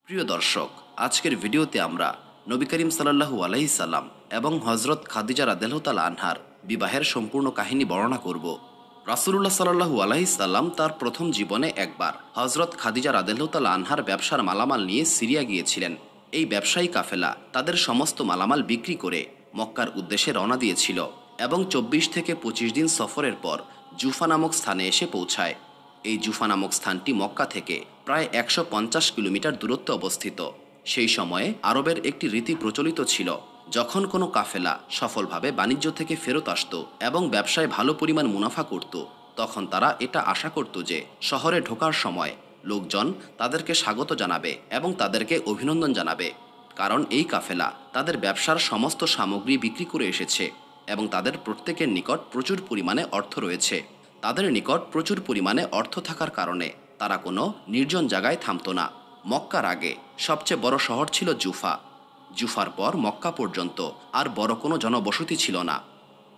প্রিয় দর্শক, আজকের ভিডিওতে আমরা নবী করিম সাল্লাল্লাহু আলাইহি সাল্লাম এবং হজরত খাদিজা রাদিয়াল্লাহু তাআলা আনহার বিবাহের সম্পূর্ণ কাহিনী বর্ণনা করব। রাসূলুল্লাহ সাল্লাল্লাহু আলাইহি সাল্লাম তার প্রথম জীবনে একবার হজরত খাদিজা রাদিয়াল্লাহু তাআলা আনহার ব্যবসার মালামাল নিয়ে সিরিয়া গিয়েছিলেন। এই ব্যবসায়ী কাফেলা তাদের সমস্ত মালামাল বিক্রি করে মক্কার উদ্দেশ্যে রওনা দিয়েছিল এবং 24 থেকে 25 দিন সফরের পর জুফা নামক স্থানে এসে পৌঁছায়। এই জুফা নামক স্থানটি মক্কা থেকে প্রায় 150 কিলোমিটার দূরত্বে অবস্থিত। সেই সময়ে আরবের একটি রীতি প্রচলিত ছিল, যখন কোনো কাফেলা সফলভাবে বাণিজ্য থেকে ফেরত আসত এবং ব্যবসায় ভালো পরিমাণ মুনাফা করত, তখন তারা এটা আশা করত যে শহরে ঢোকার সময় লোকজন তাদেরকে স্বাগত জানাবে এবং তাদেরকে অভিনন্দন জানাবে, কারণ এই কাফেলা তাদের ব্যবসার সমস্ত সামগ্রী বিক্রি করে এসেছে এবং তাদের প্রত্যেকের নিকট প্রচুর পরিমাণে অর্থ রয়েছে। তাদের নিকট প্রচুর পরিমাণে অর্থ থাকার কারণে তারা কোনো নির্জন জায়গায় থামত না। মক্কার আগে সবচেয়ে বড় শহর ছিল জুফা। জুফার পর মক্কা পর্যন্ত আর বড় কোনো জনবসতি ছিল না।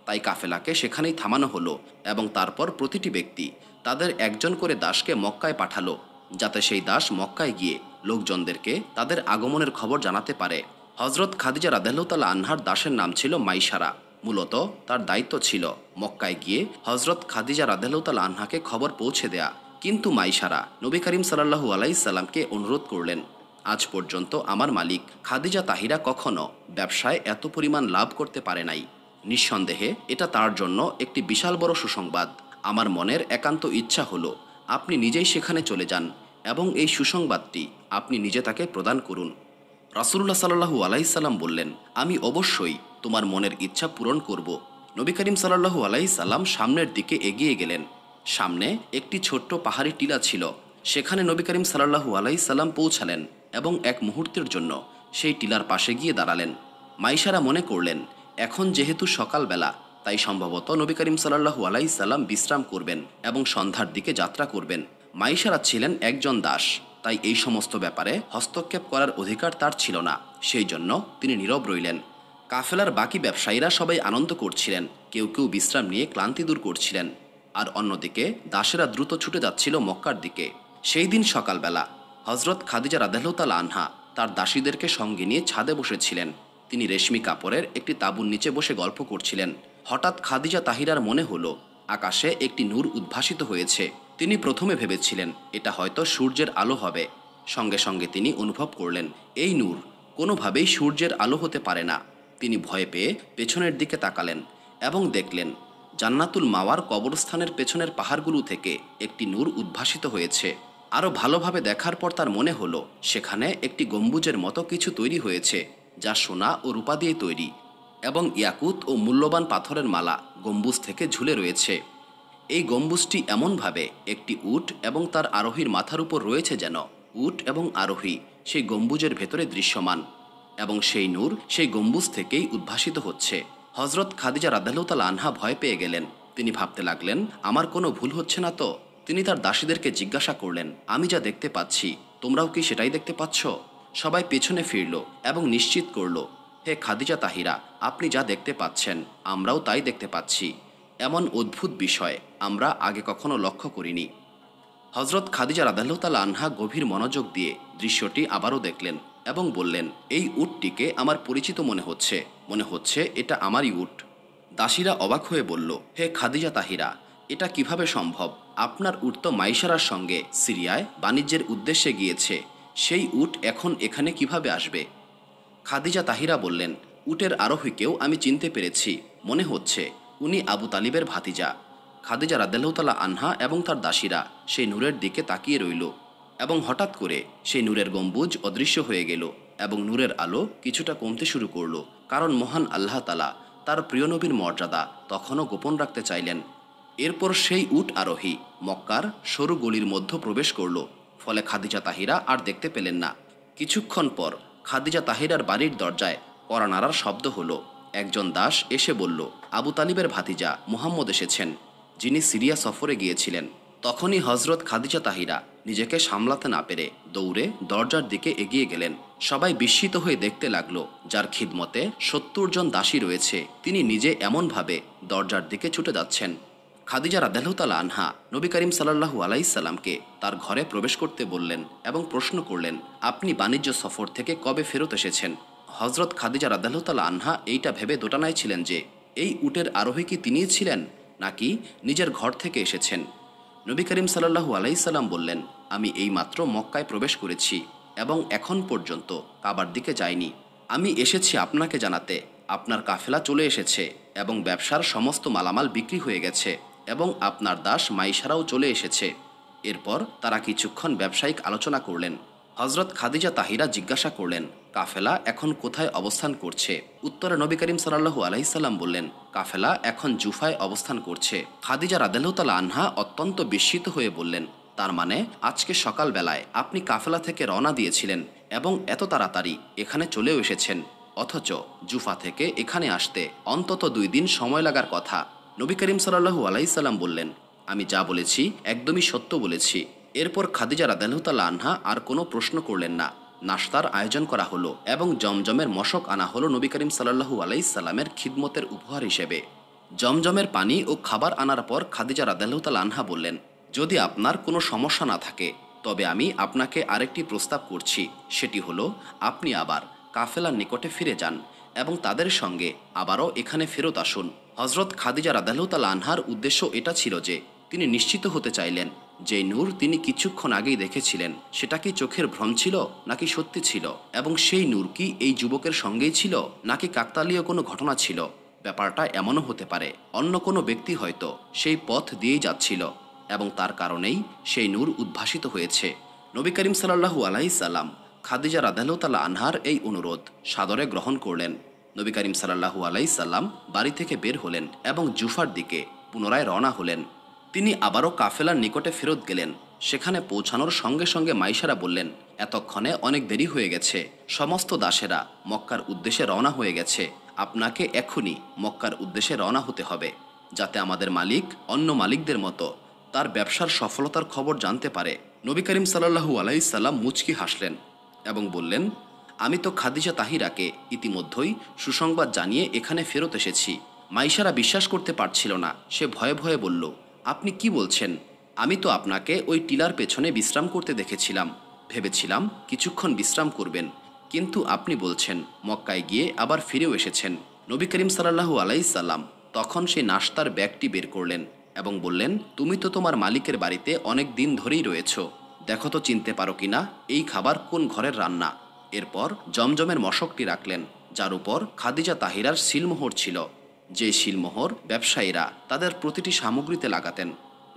তাই কাফেলাকে সেখানেই থামানো হলো এবং তারপর প্রতিটি ব্যক্তি তাদের একজন করে দাসকে মক্কায় পাঠালো, যাতে সেই দাস মক্কায় গিয়ে লোকজনদেরকে তাদের আগমনের খবর জানাতে পারে। হজরত খাদিজা রাদিয়াল্লাহু তাআলা আনহার দাসের নাম ছিল মাইসারা। মূলত তার দায়িত্ব ছিল মক্কায় গিয়ে হজরত খাদিজা রাদিয়াল্লাহু তাআলা আনহাকে খবর পৌঁছে দেয়া। কিন্তু মাইসারা নবী করিম সাল্লাল্লাহু আলাইহি সাল্লামকে অনুরোধ করলেন, আজ পর্যন্ত আমার মালিক খাদিজা তাহিরা কখনো ব্যবসায় এত পরিমাণ লাভ করতে পারে নাই। নিঃসন্দেহে এটা তার জন্য একটি বিশাল বড় সুসংবাদ। আমার মনের একান্ত ইচ্ছা হলো আপনি নিজেই সেখানে চলে যান এবং এই সুসংবাদটি আপনি নিজে তাকে প্রদান করুন। রাসূলুল্লাহ সাল্লাল্লাহু আলাইহি সাল্লাম বললেন, আমি অবশ্যই তোমার মনের ইচ্ছা পূরণ করব। নবী করিম সাল্লাল্লাহু আলাইহি সাল্লাম সামনের দিকে এগিয়ে গেলেন। সামনে একটি ছোট্ট পাহাড়ি টিলা ছিল। সেখানে নবী করিম সাল্লাল্লাহু আলাইহি সাল্লাম পৌঁছালেন এবং এক মুহূর্তের জন্য সেই টিলার পাশে গিয়ে দাঁড়ালেন। মাইসারা মনে করলেন, এখন যেহেতু সকালবেলা, তাই সম্ভবত নবী করিম সাল্লাল্লাহু আলাইহি সাল্লাম বিশ্রাম করবেন এবং সন্ধ্যার দিকে যাত্রা করবেন। মাইসারা ছিলেন একজন দাস, তাই এই সমস্ত ব্যাপারে হস্তক্ষেপ করার অধিকার তার ছিল না। সেই জন্য তিনি নীরব রইলেন। কাফেলার বাকি ব্যবসায়ীরা সবাই আনন্দ করছিলেন, কেউ কেউ বিশ্রাম নিয়ে ক্লান্তি দূর করছিলেন, আর অন্যদিকে দাসেরা দ্রুত ছুটে যাচ্ছিল মক্কার দিকে। সেই দিন সকালবেলা হজরত খাদিজা রাদিয়াল্লাহু তাআলা আনহা তার দাসীদেরকে সঙ্গে নিয়ে ছাদে বসেছিলেন। তিনি রেশমি কাপড়ের একটি তাঁবুর নিচে বসে গল্প করছিলেন। হঠাৎ খাদিজা তাহিরার মনে হলো আকাশে একটি নূর উদ্ভাসিত হয়েছে। তিনি প্রথমে ভেবেছিলেন এটা হয়তো সূর্যের আলো হবে। সঙ্গে সঙ্গে তিনি অনুভব করলেন এই নূর কোনোভাবেই সূর্যের আলো হতে পারে না। তিনি ভয় পেয়ে পেছনের দিকে তাকালেন এবং দেখলেন জান্নাতুল মাওয়ার কবরস্থানের পেছনের পাহাড়গুলো থেকে একটি নূর উদ্ভাসিত হয়েছে। আরও ভালোভাবে দেখার পর তার মনে হলো সেখানে একটি গম্বুজের মতো কিছু তৈরি হয়েছে, যা সোনা ও রূপা দিয়ে তৈরি এবং ইয়াকুত ও মূল্যবান পাথরের মালা গম্বুজ থেকে ঝুলে রয়েছে। এই গম্বুজটি এমনভাবে একটি উট এবং তার আরোহীর মাথার উপর রয়েছে যেন উট এবং আরোহী সেই গম্বুজের ভেতরে দৃশ্যমান এবং সেই নূর সেই গম্বুজ থেকেই উদ্ভাসিত হচ্ছে। হজরত খাদিজা রাদিয়াল্লাহু তাআলা আনহা ভয় পেয়ে গেলেন। তিনি ভাবতে লাগলেন, আমার কোনো ভুল হচ্ছে না তো? তিনি তার দাসীদেরকে জিজ্ঞাসা করলেন, আমি যা দেখতে পাচ্ছি তোমরাও কি সেটাই দেখতে পাচ্ছ? সবাই পেছনে ফিরল এবং নিশ্চিত করল, হে খাদিজা তাহিরা, আপনি যা দেখতে পাচ্ছেন আমরাও তাই দেখতে পাচ্ছি। এমন অদ্ভুত বিষয় আমরা আগে কখনো লক্ষ্য করিনি। হজরত খাদিজা রাদিয়াল্লাহু তাআলা আনহা গভীর মনোযোগ দিয়ে দৃশ্যটি আবারও দেখলেন এবং বললেন, এই উটটিকে আমার পরিচিত মনে হচ্ছে এটা আমারই উট। দাসীরা অবাক হয়ে বলল, হে খাদিজা তাহিরা, এটা কিভাবে সম্ভব? আপনার উট তো মাইসারার সঙ্গে সিরিয়ায় বাণিজ্যের উদ্দেশ্যে গিয়েছে, সেই উট এখন এখানে কিভাবে আসবে? খাদিজা তাহিরা বললেন, উটের আরোহীকেও আমি চিনতে পেরেছি, মনে হচ্ছে উনি আবু তালিবের ভাতিজা। খাদিজা রাদিয়াল্লাহু তাআলা আনহা এবং তার দাসীরা সেই নূরের দিকে তাকিয়ে রইল এবং হঠাৎ করে সেই নূরের গম্বুজ অদৃশ্য হয়ে গেল এবং নূরের আলো কিছুটা কমতে শুরু করল, কারণ মহান আল্লাহ তাআলা তার প্রিয় নবীর মর্যাদা তখনও গোপন রাখতে চাইলেন। এরপর সেই উট আরোহী মক্কার সরু গলির মধ্যে প্রবেশ করল, ফলে খাদিজা তাহিরা আর দেখতে পেলেন না। কিছুক্ষণ পর খাদিজা তাহিরার বাড়ির দরজায় কড়া নাড়ার শব্দ হলো। একজন দাস এসে বলল, আবু তালিবের ভাতিজা মুহাম্মদ এসেছেন, যিনি সিরিয়া সফরে গিয়েছিলেন। তখনই হজরত খাদিজা তাহিরা নিজেকে সামলাতে না পেরে দৌড়ে দরজার দিকে এগিয়ে গেলেন। সবাই বিস্মিত হয়ে দেখতে লাগলো, যার খিদমতে 70 জন দাসী রয়েছে তিনি নিজে এমনভাবে দরজার দিকে ছুটে যাচ্ছেন। খাদিজা রাদিয়াল্লাহু তাআলা আনহা নবী করিম সাল্লাল্লাহু আলাইহি সাল্লামকে তার ঘরে প্রবেশ করতে বললেন এবং প্রশ্ন করলেন, আপনি বাণিজ্য সফর থেকে কবে ফেরত এসেছেন? হজরত খাদিজা রাদিয়াল্লাহু তাআলা আনহা এইটা ভেবে দোটানায় ছিলেন যে এই উটের আরোহী কি তিনিই ছিলেন নাকি নিজের ঘর থেকে এসেছেন। নবী করিম সাল্লাল্লাহু আলাইহি সাল্লাম বললেন, আমি এইমাত্র মক্কায় প্রবেশ করেছি এবং এখন পর্যন্ত কাবার দিকে যাইনি। আমি এসেছি আপনাকে জানাতে আপনার কাফেলা চলে এসেছে এবং ব্যবসার সমস্ত মালামাল বিক্রি হয়ে গেছে এবং আপনার দাস মাইশারাও চলে এসেছে। এরপর তারা কিছুক্ষণ ব্যবসায়িক আলোচনা করলেন। হজরত খাদিজা তাহিরা জিজ্ঞাসা করলেন, কাফেলা এখন কোথায় অবস্থান করছে? উত্তরে নবী করিম সাল্লাল্লাহু আলাইহি সাল্লাম বললেন, কাফেলা এখন জুফায় অবস্থান করছে। খাদিজা রাদিয়াল্লাহু তাআলা আনহা অত্যন্ত বিস্মিত হয়ে বললেন, তার মানে আজকে সকালবেলায় আপনি কাফেলা থেকে রওনা দিয়েছিলেন এবং এত তাড়াতাড়ি এখানে চলেও এসেছেন, অথচ জুফা থেকে এখানে আসতে অন্তত 2 দিন সময় লাগার কথা। নবী করিম সাল্লাল্লাহু আলাইহি সাল্লাম বললেন, আমি যা বলেছি একদমই সত্য বলেছি। এরপর খাদিজা রাদিয়াল্লাহু তাআলা আনহা আর কোনো প্রশ্ন করলেন না। নাশতার আয়োজন করা হলো এবং জমজমের মশক আনা হলো নবী করিম সাল্লাল্লাহু আলাইহি সাল্লামের খিদমতের উপহার হিসেবে। জমজমের পানি ও খাবার আনার পর খাদিজা রাদিয়াল্লাহু তাআলা আনহা বললেন, যদি আপনার কোনো সমস্যা না থাকে তবে আমি আপনাকে আরেকটি প্রস্তাব করছি, সেটি হলো আপনি আবার কাফেলার নিকটে ফিরে যান এবং তাদের সঙ্গে আবারও এখানে ফেরত আসুন। হজরত খাদিজা রাদিয়াল্লাহু তাআলা আনহার উদ্দেশ্য এটা ছিল যে তিনি নিশ্চিত হতে চাইলেন যে নূর তিনি কিছুক্ষণ আগেই দেখেছিলেন সেটা কি চোখের ভ্রম ছিল নাকি সত্যি ছিল, এবং সেই নূর কি এই যুবকের সঙ্গেই ছিল নাকি কাকতালীয় কোনো ঘটনা ছিল। ব্যাপারটা এমনও হতে পারে অন্য কোনো ব্যক্তি হয়তো সেই পথ দিয়েই যাচ্ছিল এবং তার কারণেই সেই নূর উদ্ভাসিত হয়েছে। নবী করিম সাল্লাল্লাহু আলাইহি সাল্লাম খাদিজা রাদিয়াল্লাহু তাআলা আনহার এই অনুরোধ সাদরে গ্রহণ করলেন। নবী করিম সাল্লাল্লাহু আলাইহি সাল্লাম বাড়ি থেকে বের হলেন এবং জুফার দিকে পুনরায় রওনা হলেন। তিনি আবারও কাফেলার নিকটে ফেরত গেলেন। সেখানে পৌঁছানোর সঙ্গে সঙ্গে মাইশারা বললেন, এতক্ষণে অনেক দেরি হয়ে গেছে, সমস্ত দাসেরা মক্কার উদ্দেশ্যে রওনা হয়ে গেছে, আপনাকে এখনই মক্কার উদ্দেশ্যে রওনা হতে হবে, যাতে আমাদের মালিক অন্য মালিকদের মতো তার ব্যবসার সফলতার খবর জানতে পারে। নবী করিম সাল্লাল্লাহু আলাইহি সাল্লাম মুচকি হাসলেন এবং বললেন, আমি তো খাদিজা তাহিরাকে ইতিমধ্যেই সুসংবাদ জানিয়ে এখানে ফেরত এসেছি। মাইশারা বিশ্বাস করতে পারছিল না। সে ভয়ে ভয়ে বলল, আপনি কি বলছেন? আমি তো আপনাকে ওই টিলার পেছনে বিশ্রাম করতে দেখেছিলাম, ভেবেছিলাম কিছুক্ষণ বিশ্রাম করবেন, কিন্তু আপনি বলছেন মক্কায় গিয়ে আবার ফিরেও এসেছেন। নবী করিম সাল্লাল্লাহু আলাইহি সাল্লাম তখন সেই নাশতার ব্যাগটি বের করলেন এবং বললেন, তুমি তো তোমার মালিকের বাড়িতে অনেক দিন ধরেই রয়েছ, দেখো তো চিনতে পারো কিনা এই খাবার কোন ঘরের রান্না। এরপর জমজমের মশকটি রাখলেন, যার উপর খাদিজা তাহিরার সিলমোহর ছিল, যে শিলমোহর ব্যবসায়ীরা তাদের প্রতিটি সামগ্রীতে লাগাতেন।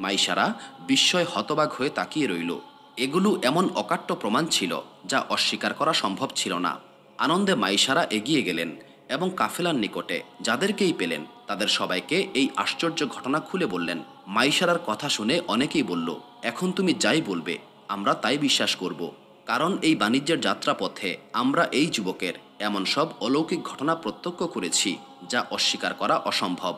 মাইশারা বিস্ময় হতবাক হয়ে তাকিয়ে রইল। এগুলো এমন অকাট্য প্রমাণ ছিল যা অস্বীকার করা সম্ভব ছিল না। আনন্দে মাইশারা এগিয়ে গেলেন এবং কাফেলার নিকটে যাদেরকেই পেলেন তাদের সবাইকে এই আশ্চর্য ঘটনা খুলে বললেন। মাইশারার কথা শুনে অনেকেই বলল, এখন তুমি যাই বলবে আমরা তাই বিশ্বাস করব, কারণ এই বাণিজ্যের যাত্রাপথে আমরা এই যুবকের এমন সব অলৌকিক ঘটনা প্রত্যক্ষ করেছি যা অস্বীকার করা অসম্ভব।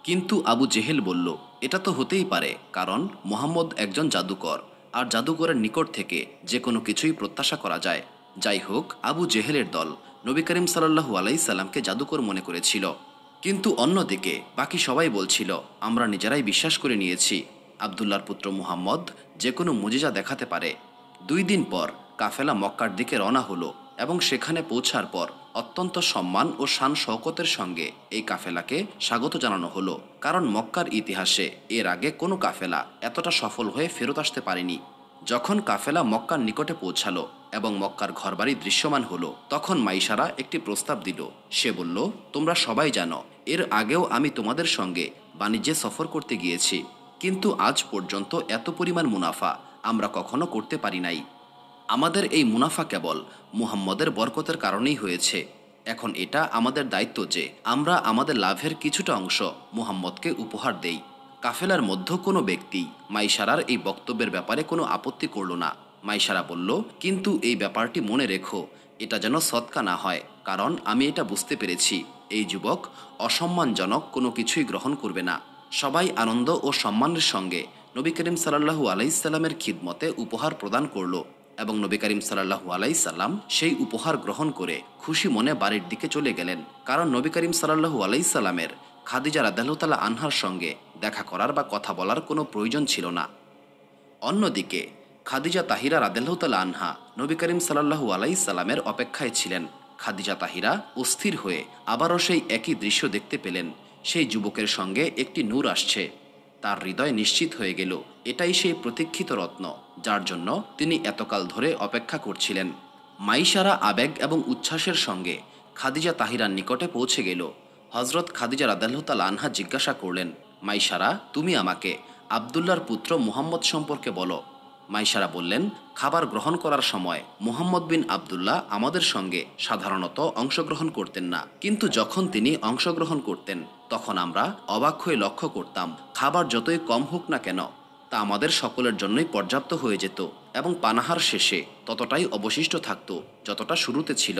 কিন্তু আবু জেহেল বলল, এটা তো হতেই পারে, কারণ মোহাম্মদ একজন জাদুকর, আর জাদুকরের নিকট থেকে যে কোনো কিছুই প্রত্যাশা করা যায়। যাই হোক, আবু জেহেলের দল নবী করিম সাল্লাল্লাহু আলাইহি সাল্লামকে জাদুকর মনে করেছিল, কিন্তু অন্যদিকে বাকি সবাই বলছিল, আমরা নিজেরাই বিশ্বাস করে নিয়েছি আবদুল্লাহর পুত্র মুহাম্মদ যে কোনো মুজিজা দেখাতে পারে। 2 দিন পর কাফেলা মক্কার দিকে রওনা হলো এবং সেখানে পৌঁছার পর অত্যন্ত সম্মান ও শান শওকতের সঙ্গে এই কাফেলাকে স্বাগত জানানো হলো, কারণ মক্কার ইতিহাসে এর আগে কোনো কাফেলা এতটা সফল হয়ে ফেরত আসতে পারেনি। যখন কাফেলা মক্কার নিকটে পৌঁছালো এবং মক্কার ঘরবাড়ি দৃশ্যমান হলো, তখন মাইশারা একটি প্রস্তাব দিল। সে বলল, তোমরা সবাই জানো এর আগেও আমি তোমাদের সঙ্গে বাণিজ্যে সফর করতে গিয়েছি, কিন্তু আজ পর্যন্ত এত পরিমাণ মুনাফা আমরা কখনো করতে পারি নাই। আমাদের এই মুনাফা কেবল মুহাম্মদের বরকতের কারণেই হয়েছে। এখন এটা আমাদের দায়িত্ব যে আমরা আমাদের লাভের কিছুটা অংশ মুহাম্মদকে উপহার দেই। কাফেলার মধ্য কোনো ব্যক্তি মাইশারার এই বক্তব্যের ব্যাপারে কোনো আপত্তি করল না। মাইশারা বলল, কিন্তু এই ব্যাপারটি মনে রেখো, এটা যেন সৎকা না হয়, কারণ আমি এটা বুঝতে পেরেছি এই যুবক অসম্মানজনক কোনো কিছুই গ্রহণ করবে না। সবাই আনন্দ ও সম্মানের সঙ্গে নবী করিম সাল্লাল্লাহু আলাইহি সাল্লামের খিদমতে উপহার প্রদান করল এবং নবী করিম সাল্লাল্লাহু আলাইহি সাল্লাম সেই উপহার গ্রহণ করে খুশি মনে বাড়ির দিকে চলে গেলেন, কারণ নবী করিম সাল্লাল্লাহু আলাইহি সাল্লামের খাদিজা রাদিয়াল্লাহু তাআলা আনহার সঙ্গে দেখা করার বা কথা বলার কোনো প্রয়োজন ছিল না। অন্যদিকে খাদিজা তাহিরা রাদিয়াল্লাহু তাআলা আনহা নবী করিম সাল্লাল্লাহু আলাইহি সাল্লামের অপেক্ষায় ছিলেন। খাদিজা তাহিরা অস্থির হয়ে আবারও সেই একই দৃশ্য দেখতে পেলেন। সেই যুবকের সঙ্গে একটি নূর আসছে। তার হৃদয় নিশ্চিত হয়ে গেল এটাই সেই প্রতীক্ষিত রত্ন, যার জন্য তিনি এতকাল ধরে অপেক্ষা করছিলেন। মাইশারা আবেগ এবং উচ্ছ্বাসের সঙ্গে খাদিজা তাহিরার নিকটে পৌঁছে গেল। হজরত খাদিজা রাদিয়াল্লাহু তাআলা আনহা জিজ্ঞাসা করলেন, মাইশারা, তুমি আমাকে আবদুল্লাহর পুত্র মুহাম্মদ সম্পর্কে বলো। মাইশারা বললেন, খাবার গ্রহণ করার সময় মুহাম্মদ বিন আবদুল্লাহ আমাদের সঙ্গে সাধারণত অংশগ্রহণ করতেন না, কিন্তু যখন তিনি অংশগ্রহণ করতেন তখন আমরা অবাক হয়ে লক্ষ্য করতাম খাবার যতই কম হোক না কেন তা আমাদের সকলের জন্যই পর্যাপ্ত হয়ে যেত এবং পানাহার শেষে ততটাই অবশিষ্ট থাকত যতটা শুরুতে ছিল।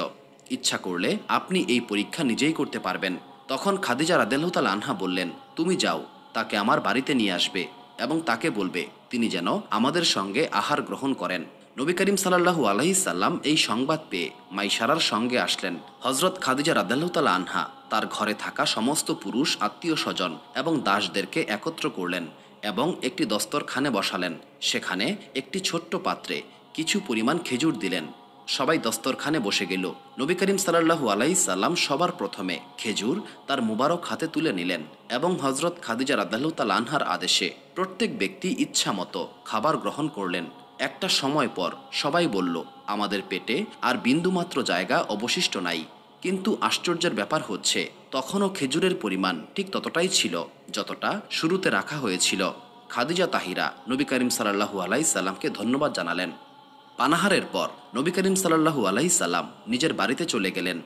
ইচ্ছা করলে আপনি এই পরীক্ষা নিজেই করতে পারবেন। তখন খাদিজা রাদিয়াল্লাহু তাআলা আনহা বললেন, তুমি যাও, তাকে আমার বাড়িতে নিয়ে আসবে এবং তাকে বলবে তিনি যেন আমাদের সঙ্গে আহার গ্রহণ করেন। নবী করিম সাল্লাল্লাহু আলাইহি সাল্লাম এই সংবাদ পেয়ে মাইশারার সঙ্গে আসলেন। হজরত খাদিজা রাদিয়াল্লাহু তাআলা আনহা তার ঘরে থাকা সমস্ত পুরুষ আত্মীয় স্বজন এবং দাসদেরকে একত্র করলেন এবং একটি দস্তরখানে বসালেন। সেখানে একটি ছোট্ট পাত্রে কিছু পরিমাণ খেজুর দিলেন। সবাই দস্তরখানে বসে গেল। নবী করিম সাল্লাল্লাহু আলাইহি সাল্লাম সবার প্রথমে খেজুর তার মুবারক হাতে তুলে নিলেন এবং হজরত খাদিজা রাদিয়াল্লাহু তাআলা আনহার আদেশে প্রত্যেক ব্যক্তি ইচ্ছা মতো খাবার গ্রহণ করলেন। একটা সময় পর সবাই বলল, আমাদের পেটে আর বিন্দুমাত্র জায়গা অবশিষ্ট নাই। কিন্তু আশ্চর্যের ব্যাপার হচ্ছে তখনও খেজুরের পরিমাণ ঠিক ততটাই ছিল যতটা শুরুতে রাখা হয়েছিল। খাদিজা তাহিরা নবী করিম সাল্লাল্লাহু আলাইহি সাল্লামকে ধন্যবাদ জানালেন। পানাহারের পর নবী করিম সাল্লাল্লাহু আলাইহি সাল্লাম নিজের বাড়িতে চলে গেলেন।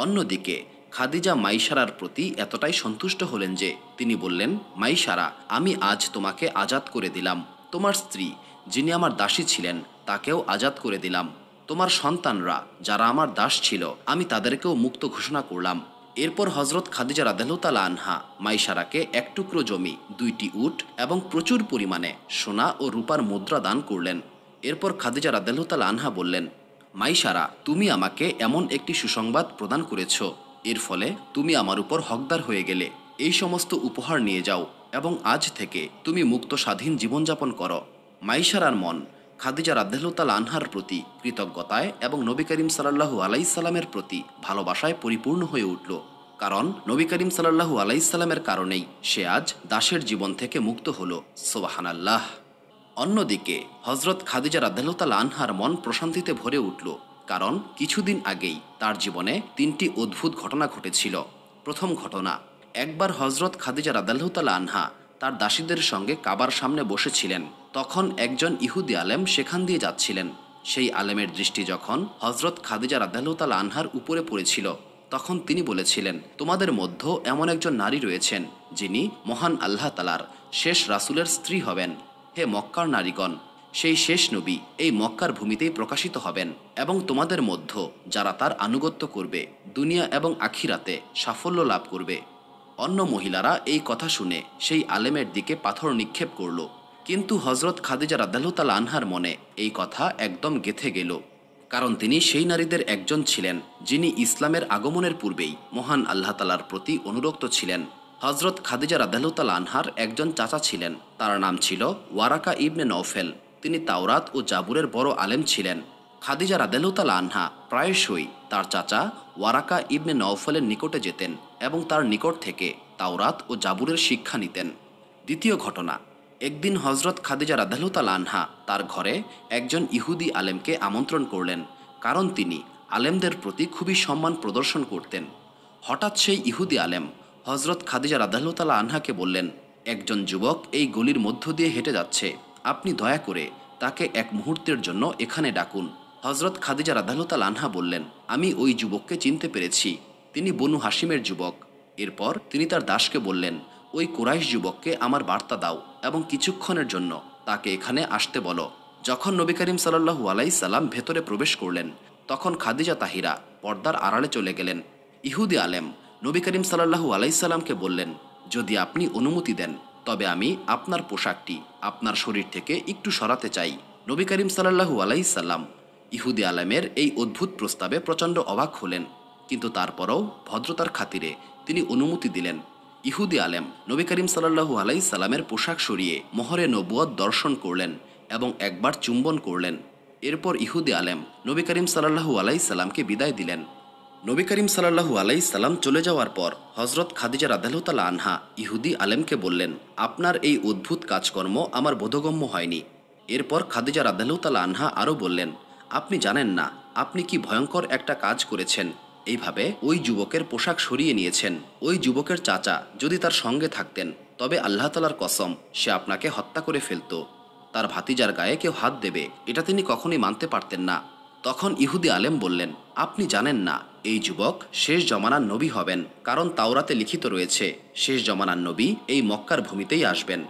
অন্যদিকে খাদিজা মাইশারার প্রতি এতটাই সন্তুষ্ট হলেন যে তিনি বললেন, মাইশারা, আমি আজ তোমাকে আজাদ করে দিলাম। তোমার স্ত্রী যিনি আমার দাসী ছিলেন তাকেও আজাদ করে দিলাম। তোমার সন্তানরা যারা আমার দাস ছিল আমি তাদেরকেও মুক্ত ঘোষণা করলাম। এরপর হজরত খাদিজা রাদিয়াল্লাহু তাআলা আনহা মাইশারাকে এক টুকরো জমি, 2টি উট এবং প্রচুর পরিমাণে সোনা ও রূপার মুদ্রা দান করলেন। এরপর খাদিজা রাদিয়াল্লাহু তাআলা আনহা বললেন, মাইশারা, তুমি আমাকে এমন একটি সুসংবাদ প্রদান করেছ, এর ফলে তুমি আমার উপর হকদার হয়ে গেলে। এই সমস্ত উপহার নিয়ে যাও এবং আজ থেকে তুমি মুক্ত স্বাধীন জীবনযাপন করো। মাইশারার মন খাদিজা রাদিয়াল্লাহু তাআলা আনহার প্রতি কৃতজ্ঞতায় এবং নবী করিম সাল্লাল্লাহু আলাইহি সাল্লামের প্রতি ভালোবাসায় পরিপূর্ণ হয়ে উঠল। কারণ নবী করিম সাল্লাল্লাহু আলাইহি সাল্লামের কারণেই সে আজ দাসের জীবন থেকে মুক্ত হলো। সুবহানাল্লাহ। অন্যদিকে হজরত খাদিজা রাদিয়াল্লাহু তাআলা আনহার মন প্রশান্তিতে ভরে উঠল, কারণ কিছুদিন আগেই তার জীবনে 3টি অদ্ভুত ঘটনা ঘটেছিল। প্রথম ঘটনা, একবার হজরত খাদিজা রাদিয়াল্লাহু তাআলা আনহা তার দাসীদের সঙ্গে কাবার সামনে বসেছিলেন। তখন একজন ইহুদি আলেম সেখান দিয়ে যাচ্ছিলেন। সেই আলেমের দৃষ্টি যখন হজরত খাদিজা রাদিয়াল্লাহু তাআলা আনহার উপরে পড়েছিল তখন তিনি বলেছিলেন, তোমাদের মধ্যে এমন একজন নারী রয়েছেন যিনি মহান আল্লাহ তাআলার শেষ রাসূলের স্ত্রী হবেন। হে মক্কার নারীগণ, সেই শেষ নবী এই মক্কার ভূমিতেই প্রকাশিত হবেন এবং তোমাদের মধ্যে যারা তার আনুগত্য করবে দুনিয়া এবং আখিরাতে সাফল্য লাভ করবে। অন্য মহিলারা এই কথা শুনে সেই আলেমের দিকে পাথর নিক্ষেপ করল, কিন্তু হজরত খাদিজা রাদিয়াল্লাহু তাআলা আনহার মনে এই কথা একদম গেঁথে গেল, কারণ তিনি সেই নারীদের একজন ছিলেন যিনি ইসলামের আগমনের পূর্বেই মহান আল্লাহ তাআলার প্রতি অনুরক্ত ছিলেন। হজরত খাদিজা রাদিয়াল্লাহু তাআলা আনহার একজন চাচা ছিলেন, তার নাম ছিল ওয়ারাকা ইবনে নওফেল। তিনি তাওরাত ও জাবুরের বড় আলেম ছিলেন। খাদিজা রাদিয়াল্লাহু তাআলা আনহা প্রায়শই তার চাচা ওয়ারাকা ইবনে নওফেলের নিকটে যেতেন এবং তার নিকট থেকে তাওরাত ও জাবুরের শিক্ষা নিতেন। দ্বিতীয় ঘটনা, একদিন হজরত খাদিজা রাদিয়াল্লাহু তাআলা আনহা তার ঘরে একজন ইহুদি আলেমকে আমন্ত্রণ করলেন, কারণ তিনি আলেমদের প্রতি খুবই সম্মান প্রদর্শন করতেন। হঠাৎ সেই ইহুদি আলেম হজরত খাদিজা রাদিয়াল্লাহু তাআলা আনহাকে বললেন, একজন যুবক এই গলির মধ্য দিয়ে হেঁটে যাচ্ছে, আপনি দয়া করে তাকে এক মুহূর্তের জন্য এখানে ডাকুন। হজরত খাদিজা রাদিয়াল্লাহু তাআলা আনহা বললেন, আমি ওই যুবককে চিনতে পেরেছি, তিনি বনু হাশিমের যুবক। এরপর তিনি তার দাসকে বললেন, ওই কুরাইশ যুবককে আমার বার্তা দাও এবং কিছুক্ষণের জন্য তাকে এখানে আসতে বলো। যখন নবী করিম সাল্লাল্লাহু আলাইহি সাল্লাম ভেতরে প্রবেশ করলেন তখন খাদিজা তাহিরা পর্দার আড়ালে চলে গেলেন। ইহুদি আলেম নবী করিম সাল্লাল্লাহু আলাইহি সাল্লামকে বললেন, যদি আপনি অনুমতি দেন তবে আমি আপনার পোশাকটি আপনার শরীর থেকে একটু সরাতে চাই। নবী করিম সাল্লাল্লাহু আলাইহি সাল্লাম ইহুদি আলেমের এই অদ্ভুত প্রস্তাবে প্রচণ্ড অবাক হলেন, কিন্তু তারপরও ভদ্রতার খাতিরে তিনি অনুমতি দিলেন। ইহুদি আলেম নবী করিম সাল্লাল্লাহু আলাইহি সাল্লামের পোশাক সরিয়ে মোহরে নবুয়ত দর্শন করলেন এবং একবার চুম্বন করলেন। এরপর ইহুদি আলেম নবী করিম সাল্লাল্লাহু আলাইহি সাল্লামকে বিদায় দিলেন। নবী করিম সাল্লাল্লাহু আলাইহি সাল্লাম চলে যাওয়ার পর হজরত খাদিজা রাদিয়াল্লাহু তাআলা আনহা ইহুদি আলেমকে বললেন, আপনার এই অদ্ভুত কাজকর্ম আমার বোধগম্য হয়নি। এরপর খাদিজা রাদিয়াল্লাহু তাআলা আনহা আরও বললেন, আপনি জানেন না আপনি কি ভয়ঙ্কর একটা কাজ করেছেন। এইভাবে ওই যুবকের পোশাক সরিয়ে নিয়েছেন। ওই যুবকের চাচা যদি তার সঙ্গে থাকতেন তবে আল্লাহ তাআলার কসম সে আপনাকে হত্যা করে ফেলত। তার ভাতিজার গায়ে কেউ হাত দেবে এটা তিনি কখনোই মানতে পারতেন না। তখন ইহুদি আলেম বললেন, আপনি জানেন না এই যুবক শেষ জমানার নবী হবেন, কারণ তাওরাতে লিখিত রয়েছে শেষ জমানার নবী এই মক্কার ভূমিতেই আসবেন।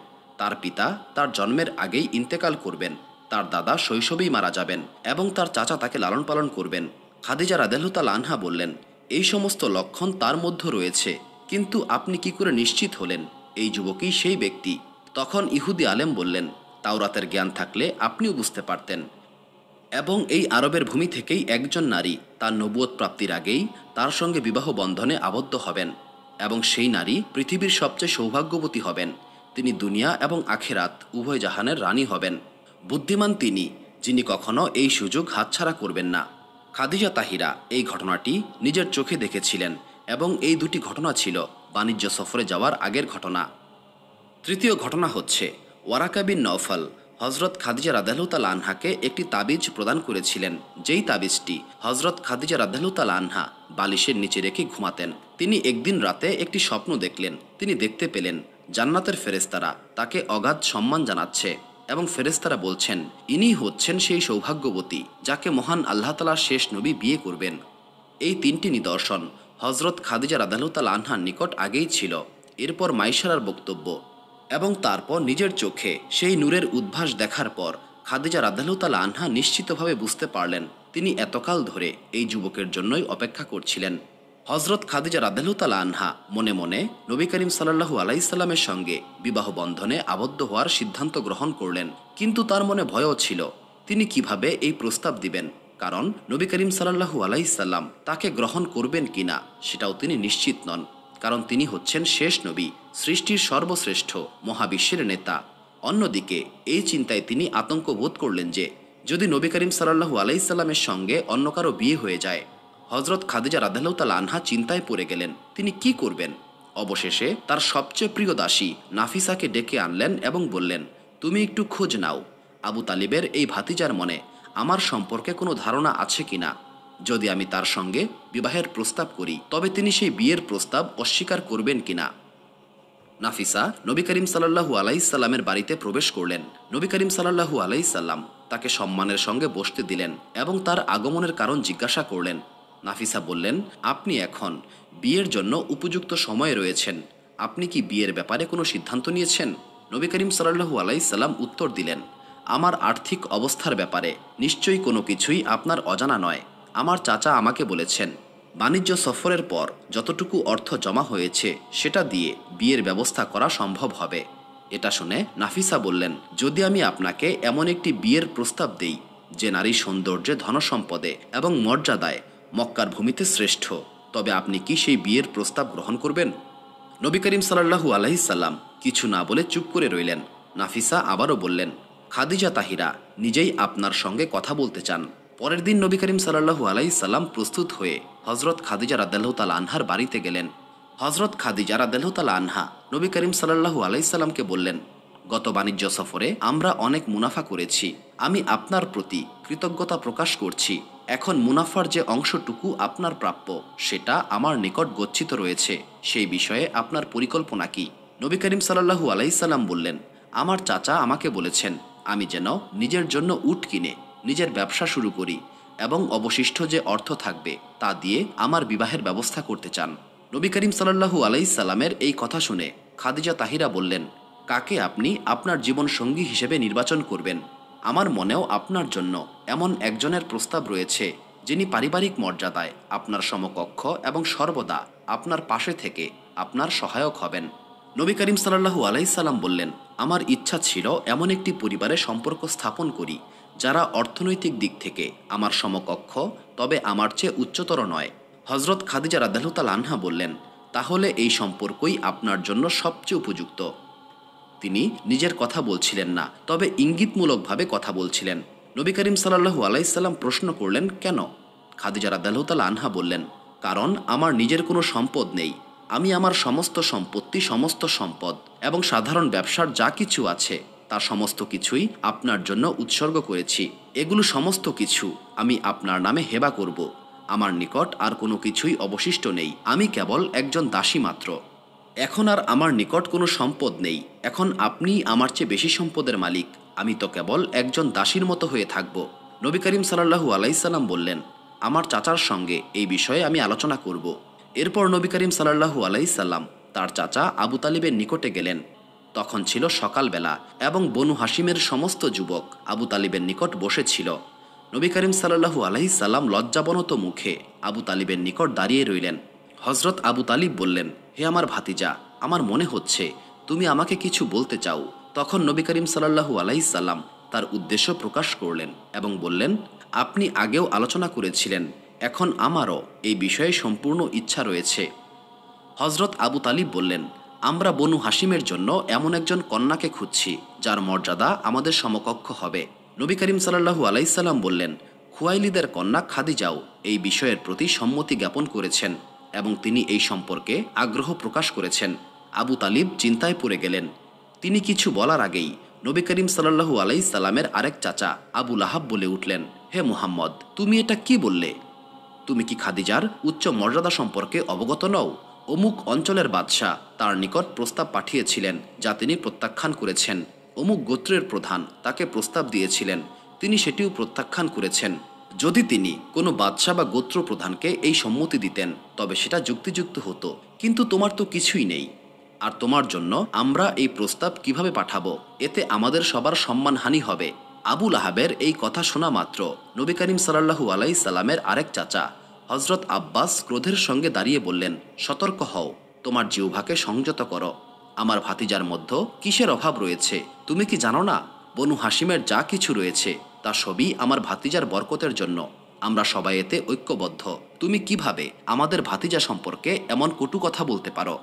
তার পিতা তার জন্মের আগেই ইন্তেকাল করবেন, তার দাদা শৈশবেই মারা যাবেন এবং তার চাচা তাকে লালন পালন করবেন। খাদিজা রাদিয়াল্লাহু তাআলা আনহা বললেন, এই সমস্ত লক্ষণ তার মধ্যে রয়েছে, কিন্তু আপনি কি করে নিশ্চিত হলেন এই যুবকই সেই ব্যক্তি? তখন ইহুদি আলেম বললেন, তাওরাতের জ্ঞান থাকলে আপনিও বুঝতে পারতেন। এবং এই আরবের ভূমি থেকেই একজন নারী তার নবুয়ত প্রাপ্তির আগেই তার সঙ্গে বিবাহ বন্ধনে আবদ্ধ হবেন এবং সেই নারী পৃথিবীর সবচেয়ে সৌভাগ্যবতী হবেন। তিনি দুনিয়া এবং আখেরাত উভয় জাহানের রানী হবেন। বুদ্ধিমান তিনি যিনি কখনো এই সুযোগ হাতছাড়া করবেন না। খাদিজা তাহিরা এই ঘটনাটি নিজের চোখে দেখেছিলেন এবং এই দুটি ঘটনা ছিল বাণিজ্য সফরে যাওয়ার আগের ঘটনা। তৃতীয় ঘটনা হচ্ছে, ওয়ারাকা বিন নওফল হজরত খাদিজা রাদিয়াল্লাহু তাআলা আনহাকে একটি তাবিজ প্রদান করেছিলেন, যেই তাবিজটি হজরত খাদিজা রাদিয়াল্লাহু তাআলা আনহা বালিশের নিচে রেখে ঘুমাতেন। তিনি একদিন রাতে একটি স্বপ্ন দেখলেন। তিনি দেখতে পেলেন জান্নাতের ফেরেশতারা তাকে অগাধ সম্মান জানাচ্ছে এবং ফেরেশতারা বলছেন, ইনিই হচ্ছেন সেই সৌভাগ্যবতী যাকে মহান আল্লাহ তাআলার শেষ নবী বিয়ে করবেন। এই তিনটি নিদর্শন হজরত খাদিজা রাদিয়াল্লাহু তাআলা আনহার নিকট আগেই ছিল। এরপর মাইশারার বক্তব্য এবং তারপর নিজের চোখে সেই নূরের উদ্ভাস দেখার পর খাদিজা রাদিয়াল্লাহু তাআলা আনহা নিশ্চিতভাবে বুঝতে পারলেন তিনি এতকাল ধরে এই যুবকের জন্যই অপেক্ষা করছিলেন। হজরত খাদিজা রাদিয়াল্লাহু তাআলা আনহা মনে মনে নবী করিম সাল্লাল্লাহু আলাইহি সাল্লামের সঙ্গে বিবাহ বন্ধনে আবদ্ধ হওয়ার সিদ্ধান্ত গ্রহণ করলেন, কিন্তু তার মনে ভয়ও ছিল তিনি কিভাবে এই প্রস্তাব দিবেন, কারণ নবী করিম সাল্লাল্লাহু আলাইহি সাল্লাম তাকে গ্রহণ করবেন কিনা সেটাও তিনি নিশ্চিত নন, কারণ তিনি হচ্ছেন শেষ নবী, সৃষ্টির সর্বশ্রেষ্ঠ মহাবিশ্বের নেতা। অন্যদিকে এই চিন্তায় তিনি আতঙ্ক বোধ করলেন যে যদি নবী করিম সাল্লাল্লাহু আলাইহি সাল্লামের সঙ্গে অন্য কারো বিয়ে হয়ে যায়। হজরত খাদিজা রাদিয়াল্লাহু তাআলা আনহা চিন্তায় পড়ে গেলেন তিনি কি করবেন। অবশেষে তার সবচেয়ে প্রিয় দাসী নাফিসাকে ডেকে আনলেন এবং বললেন, তুমি একটু খোঁজ নাও আবু তালিবের এই ভাতিজার মনে আমার সম্পর্কে কোনো ধারণা আছে কিনা। যদি আমি তার সঙ্গে বিবাহের প্রস্তাব করি তবে তিনি সেই বিয়ের প্রস্তাব অস্বীকার করবেন কিনা। নাফিসা নবী করিম সাল্লাল্লাহু আলাইহি সাল্লামের বাড়িতে প্রবেশ করলেন। নবী করিম সাল্লাল্লাহু আলাইহি সাল্লাম তাকে সম্মানের সঙ্গে বসতে দিলেন এবং তার আগমনের কারণ জিজ্ঞাসা করলেন। নাফিসা বললেন, আপনি এখন বিয়ের জন্য উপযুক্ত সময়ে রয়েছেন। আপনি কি বিয়ের ব্যাপারে কোনো সিদ্ধান্ত নিয়েছেন? নবী করিম সাল্লাল্লাহু আলাইহি সাল্লাম উত্তর দিলেন, আমার আর্থিক অবস্থার ব্যাপারে নিশ্চয়ই কোনো কিছুই আপনার অজানা নয়। আমার চাচা আমাকে বলেছেন বাণিজ্য সফরের পর যতটুকু অর্থ জমা হয়েছে সেটা দিয়ে বিয়ের ব্যবস্থা করা সম্ভব হবে। এটা শুনে নাফিসা বললেন, যদি আমি আপনাকে এমন একটি বিয়ের প্রস্তাব দেই যে নারী সৌন্দর্যে, ধনসম্পদে এবং মর্যাদায় মক্কার ভূমিতে শ্রেষ্ঠ, তবে আপনি কি সেই বিয়ের প্রস্তাব গ্রহণ করবেন? নবী করিম সাল্লাল্লাহু আলাইহি সাল্লাম কিছু না বলে চুপ করে রইলেন। নাফিসা আবারও বললেন, খাদিজা তাহিরা নিজেই আপনার সঙ্গে কথা বলতে চান। পরের দিন নবী করিম সাল্লাল্লাহু আলাইহি সাল্লাম প্রস্তুত হয়ে হজরত খাদিজা রাদিয়াল্লাহু তাআলা আনহার বাড়িতে গেলেন। হজরত খাদিজা রাদিয়াল্লাহু তাআলা আনহা নবী করিম সাল্লাল্লাহু আলাইহি সাল্লামকে বললেন, গত বাণিজ্য সফরে আমরা অনেক মুনাফা করেছি। আমি আপনার প্রতি কৃতজ্ঞতা প্রকাশ করছি। এখন মুনাফার যে অংশটুকু আপনার প্রাপ্য সেটা আমার নিকট গচ্ছিত রয়েছে। সেই বিষয়ে আপনার পরিকল্পনা কি? নবী করিম সাল্লাল্লাহু আলাইহি সাল্লাম বললেন, আমার চাচা আমাকে বলেছেন আমি যেন নিজের জন্য উট কিনে নিজের ব্যবসা শুরু করি এবং অবশিষ্ট যে অর্থ থাকবে তা দিয়ে আমার বিবাহের ব্যবস্থা করতে চান। নবী করিম সাল্লাল্লাহু আলাইহি সাল্লামের এই কথা শুনে খাদিজা তাহিরা বললেন, কাকে আপনি আপনার জীবন সঙ্গী হিসেবে নির্বাচন করবেন? আমার মনেও আপনার জন্য এমন একজনের প্রস্তাব রয়েছে যিনি পারিবারিক মর্যাদায় আপনার সমকক্ষ এবং সর্বদা আপনার পাশে থেকে আপনার সহায়ক হবেন। নবী করিম সাল্লাল্লাহু আলাইহি সাল্লাম বললেন, আমার ইচ্ছা ছিল এমন একটি পরিবারে সম্পর্ক স্থাপন করি যারা অর্থনৈতিক দিক থেকে আমার সমকক্ষ, তবে আমার চেয়ে উচ্চতর নয়। হজরত খাদিজা রাদিয়াল্লাহু তাআলা আনহা বললেন, তাহলে এই সম্পর্কই আপনার জন্য সবচেয়ে উপযুক্ত। তিনি নিজের কথা বলছিলেন না, তবে ইঙ্গিতমূলকভাবে কথা বলছিলেন। নবী করিম সাল্লাল্লাহু আলাইহি সাল্লাম প্রশ্ন করলেন, কেন? খাদিজা রাদিয়াল্লাহু তাআলা আনহা বললেন, কারণ আমার নিজের কোনো সম্পদ নেই। আমি আমার সমস্ত সম্পত্তি, সমস্ত সম্পদ এবং সাধারণ ব্যবসার যা কিছু আছে তার সমস্ত কিছুই আপনার জন্য উৎসর্গ করেছি। এগুলো সমস্ত কিছু আমি আপনার নামে হেবা করব। আমার নিকট আর কোনো কিছুই অবশিষ্ট নেই। আমি কেবল একজন দাসী মাত্র। এখন আর আমার নিকট কোনো সম্পদ নেই। এখন আপনিই আমার চেয়ে বেশি সম্পদের মালিক। আমি তো কেবল একজন দাসীর মতো হয়ে থাকব। নবী করিম সাল্লাল্লাহু আলাইহি সাল্লাম বললেন, আমার চাচার সঙ্গে এই বিষয়ে আমি আলোচনা করব। এরপর নবী করিম সাল্লাল্লাহু আলাইহি সাল্লাম তার চাচা আবু তালিবের নিকটে গেলেন। তখন ছিল সকালবেলা এবং বনু হাসিমের সমস্ত যুবক আবু তালিবের নিকট বসেছিল। নবী করিম সাল্লাল্লাহু আলাইহি সাল্লাম লজ্জাবনত মুখে আবু তালিবের নিকট দাঁড়িয়ে রইলেন। হজরত আবু তালিব বললেন, হে আমার ভাতিজা, আমার মনে হচ্ছে তুমি আমাকে কিছু বলতে চাও। তখন নবী করিম সাল্লাল্লাহু আলাইহি সাল্লাম তার উদ্দেশ্য প্রকাশ করলেন এবং বললেন, আপনি আগেও আলোচনা করেছিলেন, এখন আমারও এই বিষয়ে সম্পূর্ণ ইচ্ছা রয়েছে। হজরত আবু তালিব বললেন, আমরা বনু হাসিমের জন্য এমন একজন কন্যাকে খুঁজছি যার মর্যাদা আমাদের সমকক্ষ হবে। নবী করিম সাল্লাল্লাহু আলাইহি সাল্লাম বললেন, খুয়াইলিদের কন্যা খাদিজাও এই বিষয়ের প্রতি সম্মতি জ্ঞাপন করেছেন এবং তিনি এই সম্পর্কে আগ্রহ প্রকাশ করেছেন। আবু তালিব চিন্তায় পড়ে গেলেন। তিনি কিছু বলার আগেই নবী করিম সাল্লাল্লাহু আলাইহি সাল্লামের আরেক চাচা আবু লাহাব বলে উঠলেন, হে মুহাম্মদ, তুমি এটা কি বললে? তুমি কি খাদিজার উচ্চ মর্যাদা সম্পর্কে অবগত নও? অমুক অঞ্চলের বাদশাহ তার নিকট প্রস্তাব পাঠিয়েছিলেন, যা তিনি প্রত্যাখ্যান করেছেন। অমুক গোত্রের প্রধান তাকে প্রস্তাব দিয়েছিলেন, তিনি সেটিও প্রত্যাখ্যান করেছেন। যদি তিনি কোনো বাদশাহ বা গোত্র প্রধানকে এই সম্মতি দিতেন তবে সেটা যুক্তিযুক্ত হতো, কিন্তু তোমার তো কিছুই নেই। আর তোমার জন্য আমরা এই প্রস্তাব কিভাবে পাঠাবো? এতে আমাদের সবার সম্মানহানি হবে। আবু লাহাবের এই কথা শোনা মাত্র নবী করিম সাল্লাল্লাহু আলাইহি সাল্লামের আরেক চাচা হজরত আব্বাস ক্রোধের সঙ্গে দাঁড়িয়ে বললেন, সতর্ক হও, তোমার জিহ্বাকে সংযত করো। আমার ভাতিজার মধ্যে কিসের অভাব রয়েছে তুমি কি জানো না? বনু হাসিমের যা কিছু রয়েছে তা সবই আমার ভাতিজার বরকতের জন্য। আমরা সবাই এতে ঐক্যবদ্ধ। তুমি কিভাবে আমাদের ভাতিজা সম্পর্কে এমন কটু কথা বলতে পারো?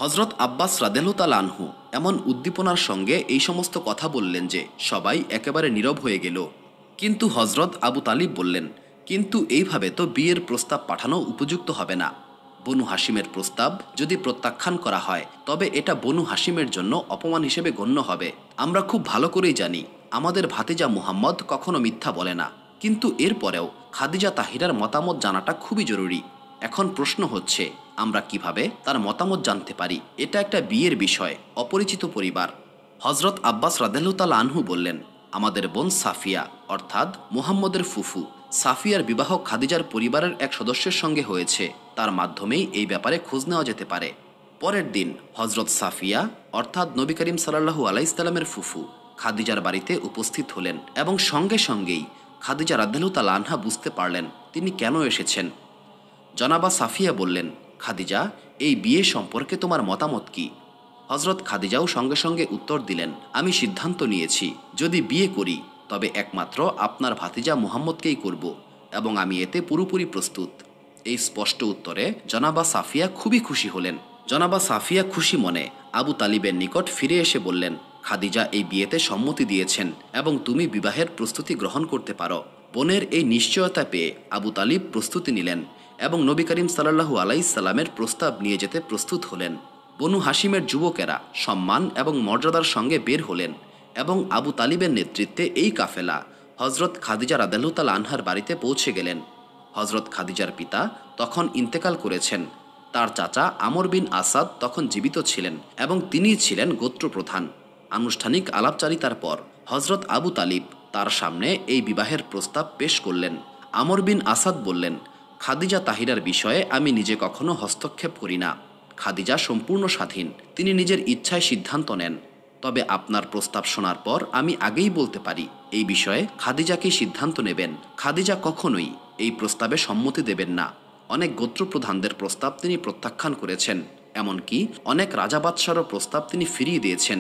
হজরত আব্বাস রাদিয়াল্লাহু তাআলা আনহু এমন উদ্দীপনার সঙ্গে এই সমস্ত কথা বললেন যে সবাই একেবারে নীরব হয়ে গেল। কিন্তু হজরত আবু তালিব বললেন, কিন্তু এইভাবে তো বিয়ের প্রস্তাব পাঠানো উপযুক্ত হবে না। বনু হাসিমের প্রস্তাব যদি প্রত্যাখ্যান করা হয় তবে এটা বনু হাসিমের জন্য অপমান হিসেবে গণ্য হবে। আমরা খুব ভালো করেই জানি আমাদের ভাতিজা মুহাম্মদ কখনো মিথ্যা বলে না, কিন্তু এরপরেও খাদিজা তাহিরার মতামত জানাটা খুবই জরুরি। এখন প্রশ্ন হচ্ছে, আমরা কিভাবে তার মতামত জানতে পারি? এটা একটা বিয়ের বিষয়, অপরিচিত পরিবার। হজরত আব্বাস রাদিয়াল্লাহু তাআলা আনহু বললেন, আমাদের বোন সাফিয়া অর্থাৎ মুহাম্মদের ফুফু সাফিয়ার বিবাহ খাদিজার পরিবারের এক সদস্যের সঙ্গে হয়েছে, তার মাধ্যমেই এই ব্যাপারে খোঁজ নেওয়া যেতে পারে। পরের দিন হজরত সাফিয়া অর্থাৎ নবী করিম সাল্লাল্লাহু আলাইহি সাল্লামের ফুফু খাদিজার বাড়িতে উপস্থিত হলেন এবং সঙ্গে সঙ্গেই খাদিজা রাদিয়াল্লাহু তাআলা আনহা বুঝতে পারলেন তিনি কেন এসেছেন। জনাবা সাফিয়া বললেন, খাদিজা, এই বিয়ে সম্পর্কে তোমার মতামত কি? হজরত খাদিজাও সঙ্গে সঙ্গে উত্তর দিলেন, আমি সিদ্ধান্ত নিয়েছি যদি বিয়ে করি তবে একমাত্র আপনার ভাতিজা মুহাম্মদকেই করব এবং আমি এতে পুরোপুরি প্রস্তুত। এই স্পষ্ট উত্তরে জনাবা সাফিয়া খুবই খুশি হলেন। জনাবা সাফিয়া খুশি মনে আবু তালিবের নিকট ফিরে এসে বললেন, খাদিজা এই বিয়েতে সম্মতি দিয়েছেন এবং তুমি বিবাহের প্রস্তুতি গ্রহণ করতে পারো। বোনের এই নিশ্চয়তা পেয়ে আবু তালিব প্রস্তুতি নিলেন এবং নবী করিম সাল্লাল্লাহু আলাইহি সাল্লামের প্রস্তাব নিয়ে যেতে প্রস্তুত হলেন। বনু হাসিমের যুবকেরা সম্মান এবং মর্যাদার সঙ্গে বের হলেন এবং আবু তালিবের নেতৃত্বে এই কাফেলা হজরত খাদিজা রাদিয়াল্লাহু তাআলা আনহার বাড়িতে পৌঁছে গেলেন। হজরত খাদিজার পিতা তখন ইন্তেকাল করেছেন। তার চাচা আমর বিন আসাদ তখন জীবিত ছিলেন এবং তিনিই ছিলেন গোত্রপ্রধান। আনুষ্ঠানিক আলাপচারিতার পর হজরত আবু তালিব তার সামনে এই বিবাহের প্রস্তাব পেশ করলেন। আমর বিন আসাদ বললেন, খাদিজা তাহিরার বিষয়ে আমি নিজে কখনো হস্তক্ষেপ করি না। খাদিজা সম্পূর্ণ স্বাধীন, তিনি নিজের ইচ্ছায় সিদ্ধান্ত নেন। তবে আপনার প্রস্তাব শোনার পর আমি আগেই বলতে পারি এই বিষয়ে খাদিজাকেই সিদ্ধান্ত নেবেন। খাদিজা কখনোই এই প্রস্তাবে সম্মতি দেবেন না। অনেক গোত্রপ্রধানদের প্রস্তাব তিনি প্রত্যাখ্যান করেছেন, এমনকি অনেক রাজা বাদশারও প্রস্তাব তিনি ফিরিয়ে দিয়েছেন।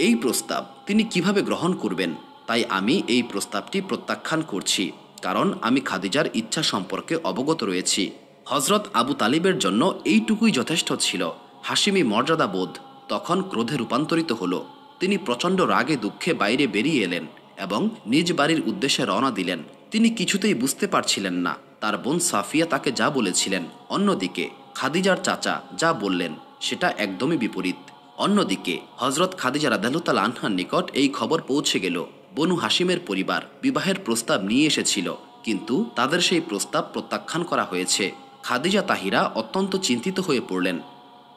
এই প্রস্তাব তিনি কিভাবে গ্রহণ করবেন? তাই আমি এই প্রস্তাবটি প্রত্যাখ্যান করছি, কারণ আমি খাদিজার ইচ্ছা সম্পর্কে অবগত রয়েছি। হজরত আবু তালিবের জন্য এইটুকুই যথেষ্ট ছিল। হাশিমি মর্যাদাবোধ তখন ক্রোধে রূপান্তরিত হলো। তিনি প্রচণ্ড রাগে দুঃখে বাইরে বেরিয়ে এলেন এবং নিজ বাড়ির উদ্দেশ্যে রওনা দিলেন। তিনি কিছুতেই বুঝতে পারছিলেন না তার বোন সাফিয়া তাকে যা বলেছিলেন, অন্যদিকে খাদিজার চাচা যা বললেন সেটা একদমই বিপরীত। অন্যদিকে হজরত খাদিজা রাদিয়াল্লাহু তাআলা আনহার নিকট এই খবর পৌঁছে গেল, বনু হাশিমের পরিবার বিবাহের প্রস্তাব নিয়ে এসেছিল, কিন্তু তাদের সেই প্রস্তাব প্রত্যাখ্যান করা হয়েছে। খাদিজা তাহিরা অত্যন্ত চিন্তিত হয়ে পড়লেন।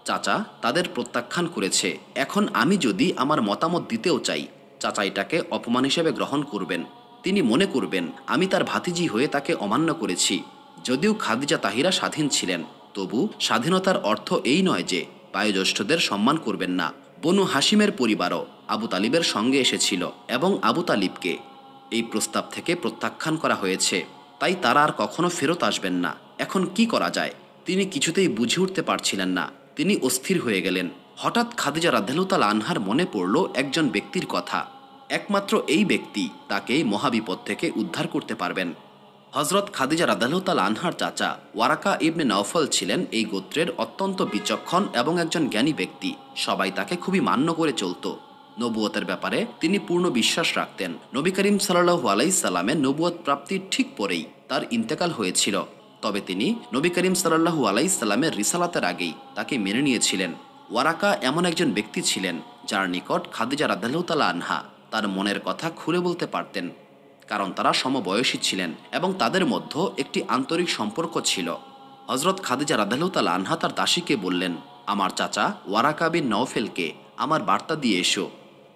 চাচা তাদের প্রত্যাখ্যান করেছে, এখন আমি যদি আমার মতামত দিতেও চাই, চাচা এটাকে অপমান হিসেবে গ্রহণ করবেন। তিনি মনে করবেন আমি তার ভাতিজি হয়ে তাকে অমান্য করেছি। যদিও খাদিজা তাহিরা স্বাধীন ছিলেন, তবু স্বাধীনতার অর্থ এই নয় যে বয়োজ্যেষ্ঠদের সম্মান করবেন না। বনু হাশিমের পরিবারও আবু তালিবের সঙ্গে এসেছিল এবং আবু তালিবকে এই প্রস্তাব থেকে প্রত্যাখ্যান করা হয়েছে, তাই তারা আর কখনো ফেরত আসবেন না। এখন কি করা যায় তিনি কিছুতেই বুঝে উঠতে পারছিলেন না। তিনি অস্থির হয়ে গেলেন। হঠাৎ খাদিজা রাদিয়াল্লাহু তাআলা আনহার মনে পড়ল একজন ব্যক্তির কথা। একমাত্র এই ব্যক্তি তাকে এই মহাবিপদ থেকে উদ্ধার করতে পারবেন। হজরত খাদিজা রাদিয়াল্লাহু তাআলা আনহার চাচা ওয়ারাকা ইবনে নওফল ছিলেন এই গোত্রের অত্যন্ত বিচক্ষণ এবং একজন জ্ঞানী ব্যক্তি। সবাই তাকে খুবই মান্য করে চলত। নবুয়তের ব্যাপারে তিনি পূর্ণ বিশ্বাস রাখতেন। নবী করিম সাল্লাল্লাহু আলাইহি সাল্লামের নবুয়ত প্রাপ্তির ঠিক পরেই তার ইন্তেকাল হয়েছিল, তবে তিনি নবী করিম সাল্লাল্লাহু আলাইহি সাল্লামের রিসালাতের আগেই তাকে মেনে নিয়েছিলেন। ওয়ারাকা এমন একজন ব্যক্তি ছিলেন যার নিকট খাদিজা রাদিয়াল্লাহু তাআলা আনহা তার মনের কথা খুলে বলতে পারতেন, কারণ তারা সমবয়সী ছিলেন এবং তাদের মধ্যে একটি আন্তরিক সম্পর্ক ছিল। হজরত খাদিজা রাদিয়াল্লাহু তাআলা আনহা তার দাসীকে বললেন, আমার চাচা ওয়ারাকা বিন নওফেলকে আমার বার্তা দিয়ে এসো।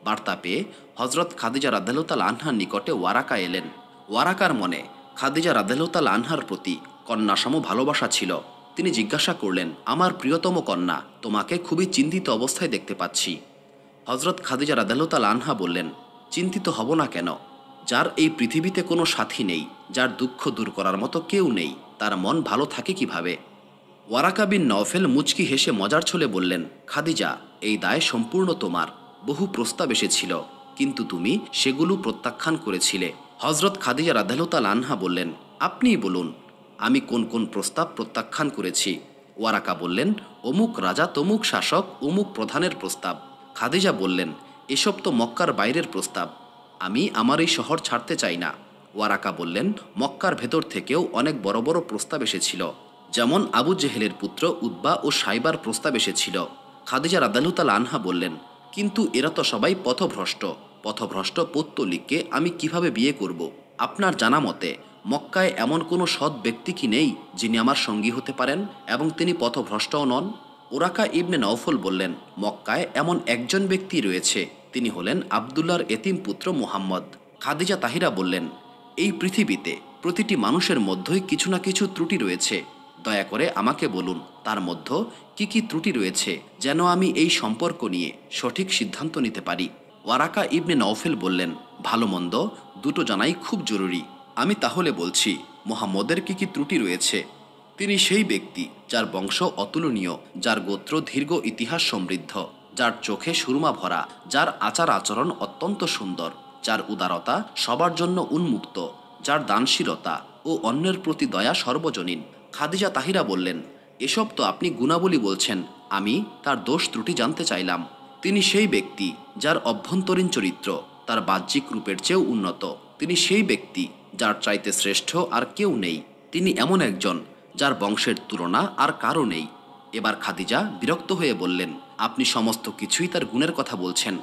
বার্তা পেয়ে হজরত খাদিজা রাদিয়াল্লাহু তাআলা আনহার নিকটে ওয়ারাকা এলেন। ওয়ারাকার মনে খাদিজা রাদিয়াল্লাহু তাআলা আনহার প্রতি কন্যাসম ভালোবাসা ছিল। তিনি জিজ্ঞাসা করলেন, আমার প্রিয়তম কন্যা, তোমাকে খুবই চিন্তিত অবস্থায় দেখতে পাচ্ছি। হজরত খাদিজা রাদিয়াল্লাহু তাআলা আনহা বললেন, চিন্তিত হব না কেন? যার এই পৃথিবীতে কোনো সাথী নেই, যার দুঃখ দূর করার মতো কেউ নেই, তার মন ভালো থাকে কিভাবে? ওয়ারাকা বিন নওফেল মুচকি হেসে মজার ছলে বললেন, খাদিজা, এই দায় সম্পূর্ণ তোমার। বহু প্রস্তাব এসেছিল, কিন্তু তুমি সেগুলো প্রত্যাখ্যান করেছিলে। হজরত খাদিজা রাদিয়াল্লাহু তাআলা আনহা বললেন, আপনিই বলুন, আমি কোন কোন প্রস্তাব প্রত্যাখ্যান করেছি? ওয়ারাকা বললেন, অমুক রাজা তমুক শাসক অমুক প্রধানের প্রস্তাব। খাদিজা বললেন, এসব তো মক্কার বাইরের প্রস্তাব, আমি আমার এই শহর ছাড়তে চাই না। ওয়ারাকা বললেন, মক্কার ভেতর থেকেও অনেক বড় বড় প্রস্তাব এসেছিল, যেমন আবু জেহেলের পুত্র উতবা ও সাইবার প্রস্তাব এসেছিল। খাদিজা রাদিয়াল্লাহু তাআলা আনহা বললেন, কিন্তু এরা তো সবাই পথভ্রষ্ট, পথভ্রষ্ট পৌত্তলিককে আমি কিভাবে বিয়ে করব? আপনার জানা মতে মক্কায় এমন কোনো সৎ ব্যক্তি কি নেই যিনি আমার সঙ্গী হতে পারেন এবং তিনি পথভ্রষ্টও নন? ওরাকা ইবনে নওফল বললেন, মক্কায় এমন একজন ব্যক্তি রয়েছে, তিনি হলেন আবদুল্লাহর এতিম পুত্র মুহাম্মদ। খাদিজা তাহিরা বললেন, এই পৃথিবীতে প্রতিটি মানুষের মধ্যেই কিছু না কিছু ত্রুটি রয়েছে, দয়া করে আমাকে বলুন তার মধ্যে কি কি ত্রুটি রয়েছে, যেন আমি এই সম্পর্ক নিয়ে সঠিক সিদ্ধান্ত নিতে পারি। ওয়ারাকা ইবনে নওফেল বললেন, ভালো মন্দ দুটো জানাই খুব জরুরি। আমি তাহলে বলছি মুহাম্মদের কি কি ত্রুটি রয়েছে। তিনি সেই ব্যক্তি যার বংশ অতুলনীয়, যার গোত্র দীর্ঘ ইতিহাস সমৃদ্ধ, যার চোখে সুরমা ভরা, যার আচার আচরণ অত্যন্ত সুন্দর, যার উদারতা সবার জন্য উন্মুক্ত, যার দানশীলতা ও অন্যের প্রতি দয়া সর্বজনীন। খাদিজা তাহিরা বললেন, এসব তো আপনি গুণাবলী বলছেন, আমি তার দোষ ত্রুটি জানতে চাইলাম। তিনি সেই ব্যক্তি যার অভ্যন্তরীণ চরিত্র তার বাহ্যিক রূপের চেয়েও উন্নত। তিনি সেই ব্যক্তি যার চাইতে শ্রেষ্ঠ আর কেউ নেই। তিনি এমন একজন যার বংশের তুলনা আর কারও নেই। এবার খাদিজা বিরক্ত হয়ে বললেন, আপনি সমস্ত কিছুই তার গুণের কথা বলছেন।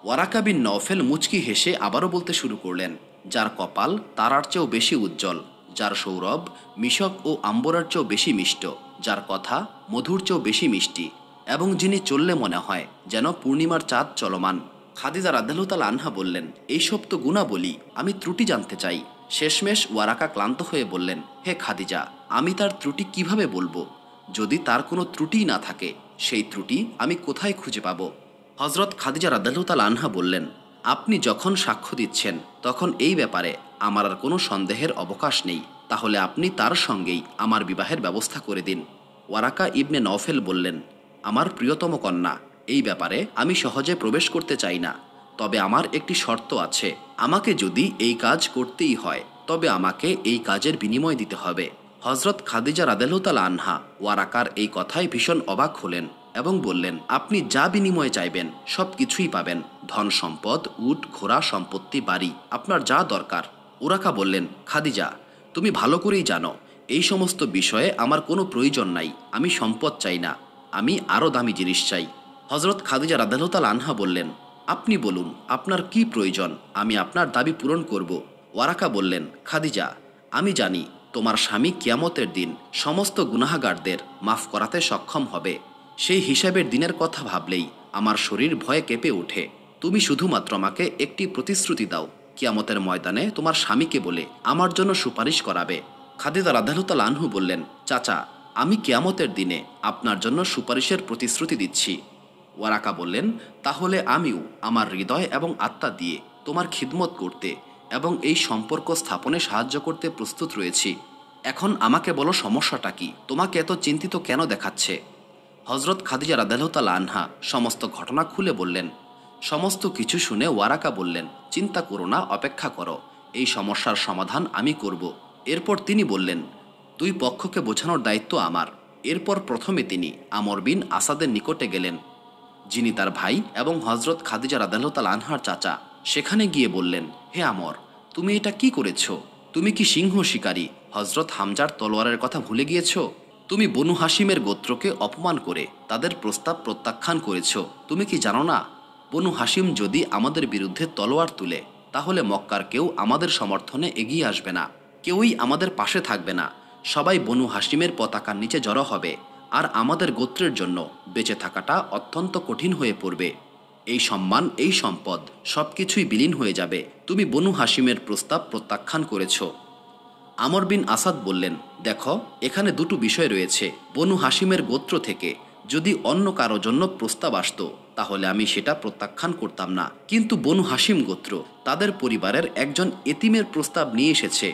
ওয়ারাকা বিন নওফেল মুচকি হেসে আবারও বলতে শুরু করলেন, যার কপাল তারার চেয়েও বেশি উজ্জ্বল, যার সৌরভ মিশক ও আম্বরার চেয়েও বেশি মিষ্ট, যার কথা মধুর চেয়েও বেশি মিষ্টি, এবং যিনি চললে মনে হয় যেন পূর্ণিমার চাঁদ চলমান। খাদিজা রাদিয়াল্লাহু তাআলা আনহা বললেন, এইসব তো গুণাবলী, আমি ত্রুটি জানতে চাই। শেষমেশ ওয়ারাকা ক্লান্ত হয়ে বললেন, হে খাদিজা, আমি তার ত্রুটি কিভাবে বলবো? যদি তার কোনো ত্রুটিই না থাকে, সেই ত্রুটি আমি কোথায় খুঁজে পাব? হজরত খাদিজা রাদিয়াল্লাহু তাআলা আনহা বললেন, আপনি যখন সাক্ষ্য দিচ্ছেন তখন এই ব্যাপারে আমার আর কোনো সন্দেহের অবকাশ নেই, তাহলে আপনি তার সঙ্গেই আমার বিবাহের ব্যবস্থা করে দিন। ওয়ারাকা ইবনে নওফেল বললেন, আমার প্রিয়তম কন্যা, এই ব্যাপারে আমি সহজে প্রবেশ করতে চাই না, তবে আমার একটি শর্ত আছে। আমাকে যদি এই কাজ করতেই হয় তবে আমাকে এই কাজের বিনিময় দিতে হবে। হজরত খাদিজা রাদিয়াল্লাহু তাআলা আনহা ওয়ারাকার এই কথায় ভীষণ অবাক হলেন এবং বললেন, আপনি যা বিনিময়ে চাইবেন সব কিছুই পাবেন, ধন সম্পদ, উট ঘোড়া, সম্পত্তি, বাড়ি, আপনার যা দরকার। ওরাকা বললেন, খাদিজা, তুমি ভালো করেই জানো এই সমস্ত বিষয়ে আমার কোনো প্রয়োজন নাই, আমি সম্পদ চাই না, আমি আরও দামি জিনিস চাই। হজরত খাদিজা রাদিয়াল্লাহু তাআলা আনহা বললেন, আপনি বলুন আপনার কি প্রয়োজন, আমি আপনার দাবি পূরণ করব। ওয়ারাকা বললেন, খাদিজা, আমি জানি তোমার স্বামী কিয়ামতের দিন সমস্ত গুনাহগারদের মাফ করাতে সক্ষম হবে। সেই হিসাবের দিনের কথা ভাবলেই আমার শরীর ভয়ে কেঁপে ওঠে। তুমি শুধুমাত্র আমাকে একটি প্রতিশ্রুতি দাও, কিয়ামতের ময়দানে তোমার স্বামীকে বলে আমার জন্য সুপারিশ করাবে। খাদিজা রাদিয়াল্লাহু তাআলা আনহু বললেন, চাচা, আমি কিয়ামতের দিনে আপনার জন্য সুপারিশের প্রতিশ্রুতি দিচ্ছি। ওয়ারাকা বললেন, তাহলে আমিও আমার হৃদয় এবং আত্মা দিয়ে তোমার খিদমত করতে এবং এই সম্পর্ক স্থাপনে সাহায্য করতে প্রস্তুত রয়েছি। এখন আমাকে বলো সমস্যাটা কি, তোমাকে এত চিন্তিত কেন দেখাচ্ছে? হজরত খাদিজা রাদিয়াল্লাহু তাআলা আনহা সমস্ত ঘটনা খুলে বললেন। সমস্ত কিছু শুনে ওয়ারাকা বললেন, চিন্তা করো না, অপেক্ষা করো, এই সমস্যার সমাধান আমি করব। এরপর তিনি বললেন, দুই পক্ষকে বোঝানোর দায়িত্ব আমার। এরপর প্রথমে তিনি আমর বিন আসাদের নিকটে গেলেন, যিনি তার ভাই এবং হজরত খাদিজা রাদিয়াল্লাহু তাআলা আনহার চাচা। সেখানে গিয়ে বললেন, হে আমর, তুমি এটা কি করেছ? তুমি কি সিংহ শিকারী হজরত হামজার তলোয়ারের কথা ভুলে গিয়েছ? তুমি বনু হাসিমের গোত্রকে অপমান করে তাদের প্রস্তাব প্রত্যাখ্যান করেছ। তুমি কি জানো না, বনু হাসিম যদি আমাদের বিরুদ্ধে তলোয়ার তুলে তাহলে মক্কার কেউ আমাদের সমর্থনে এগিয়ে আসবে না, কেউই আমাদের পাশে থাকবে না, সবাই বনু হাসিমের পতাকার নিচে জড়ো হবে, আর আমাদের গোত্রের জন্য বেঁচে থাকাটা অত্যন্ত কঠিন হয়ে পড়বে। এই সম্মান, এই সম্পদ সব কিছুই বিলীন হয়ে যাবে। তুমি বনু হাসিমের প্রস্তাব প্রত্যাখ্যান করেছ। আমর বিন আসাদ বললেন, দেখো, এখানে দুটো বিষয় রয়েছে। বনু হাসিমের গোত্র থেকে যদি অন্য কারো জন্য প্রস্তাব আসত তাহলে আমি সেটা প্রত্যাখ্যান করতাম না, কিন্তু বনু হাসিম গোত্র তাদের পরিবারের একজন এতিমের প্রস্তাব নিয়ে এসেছে,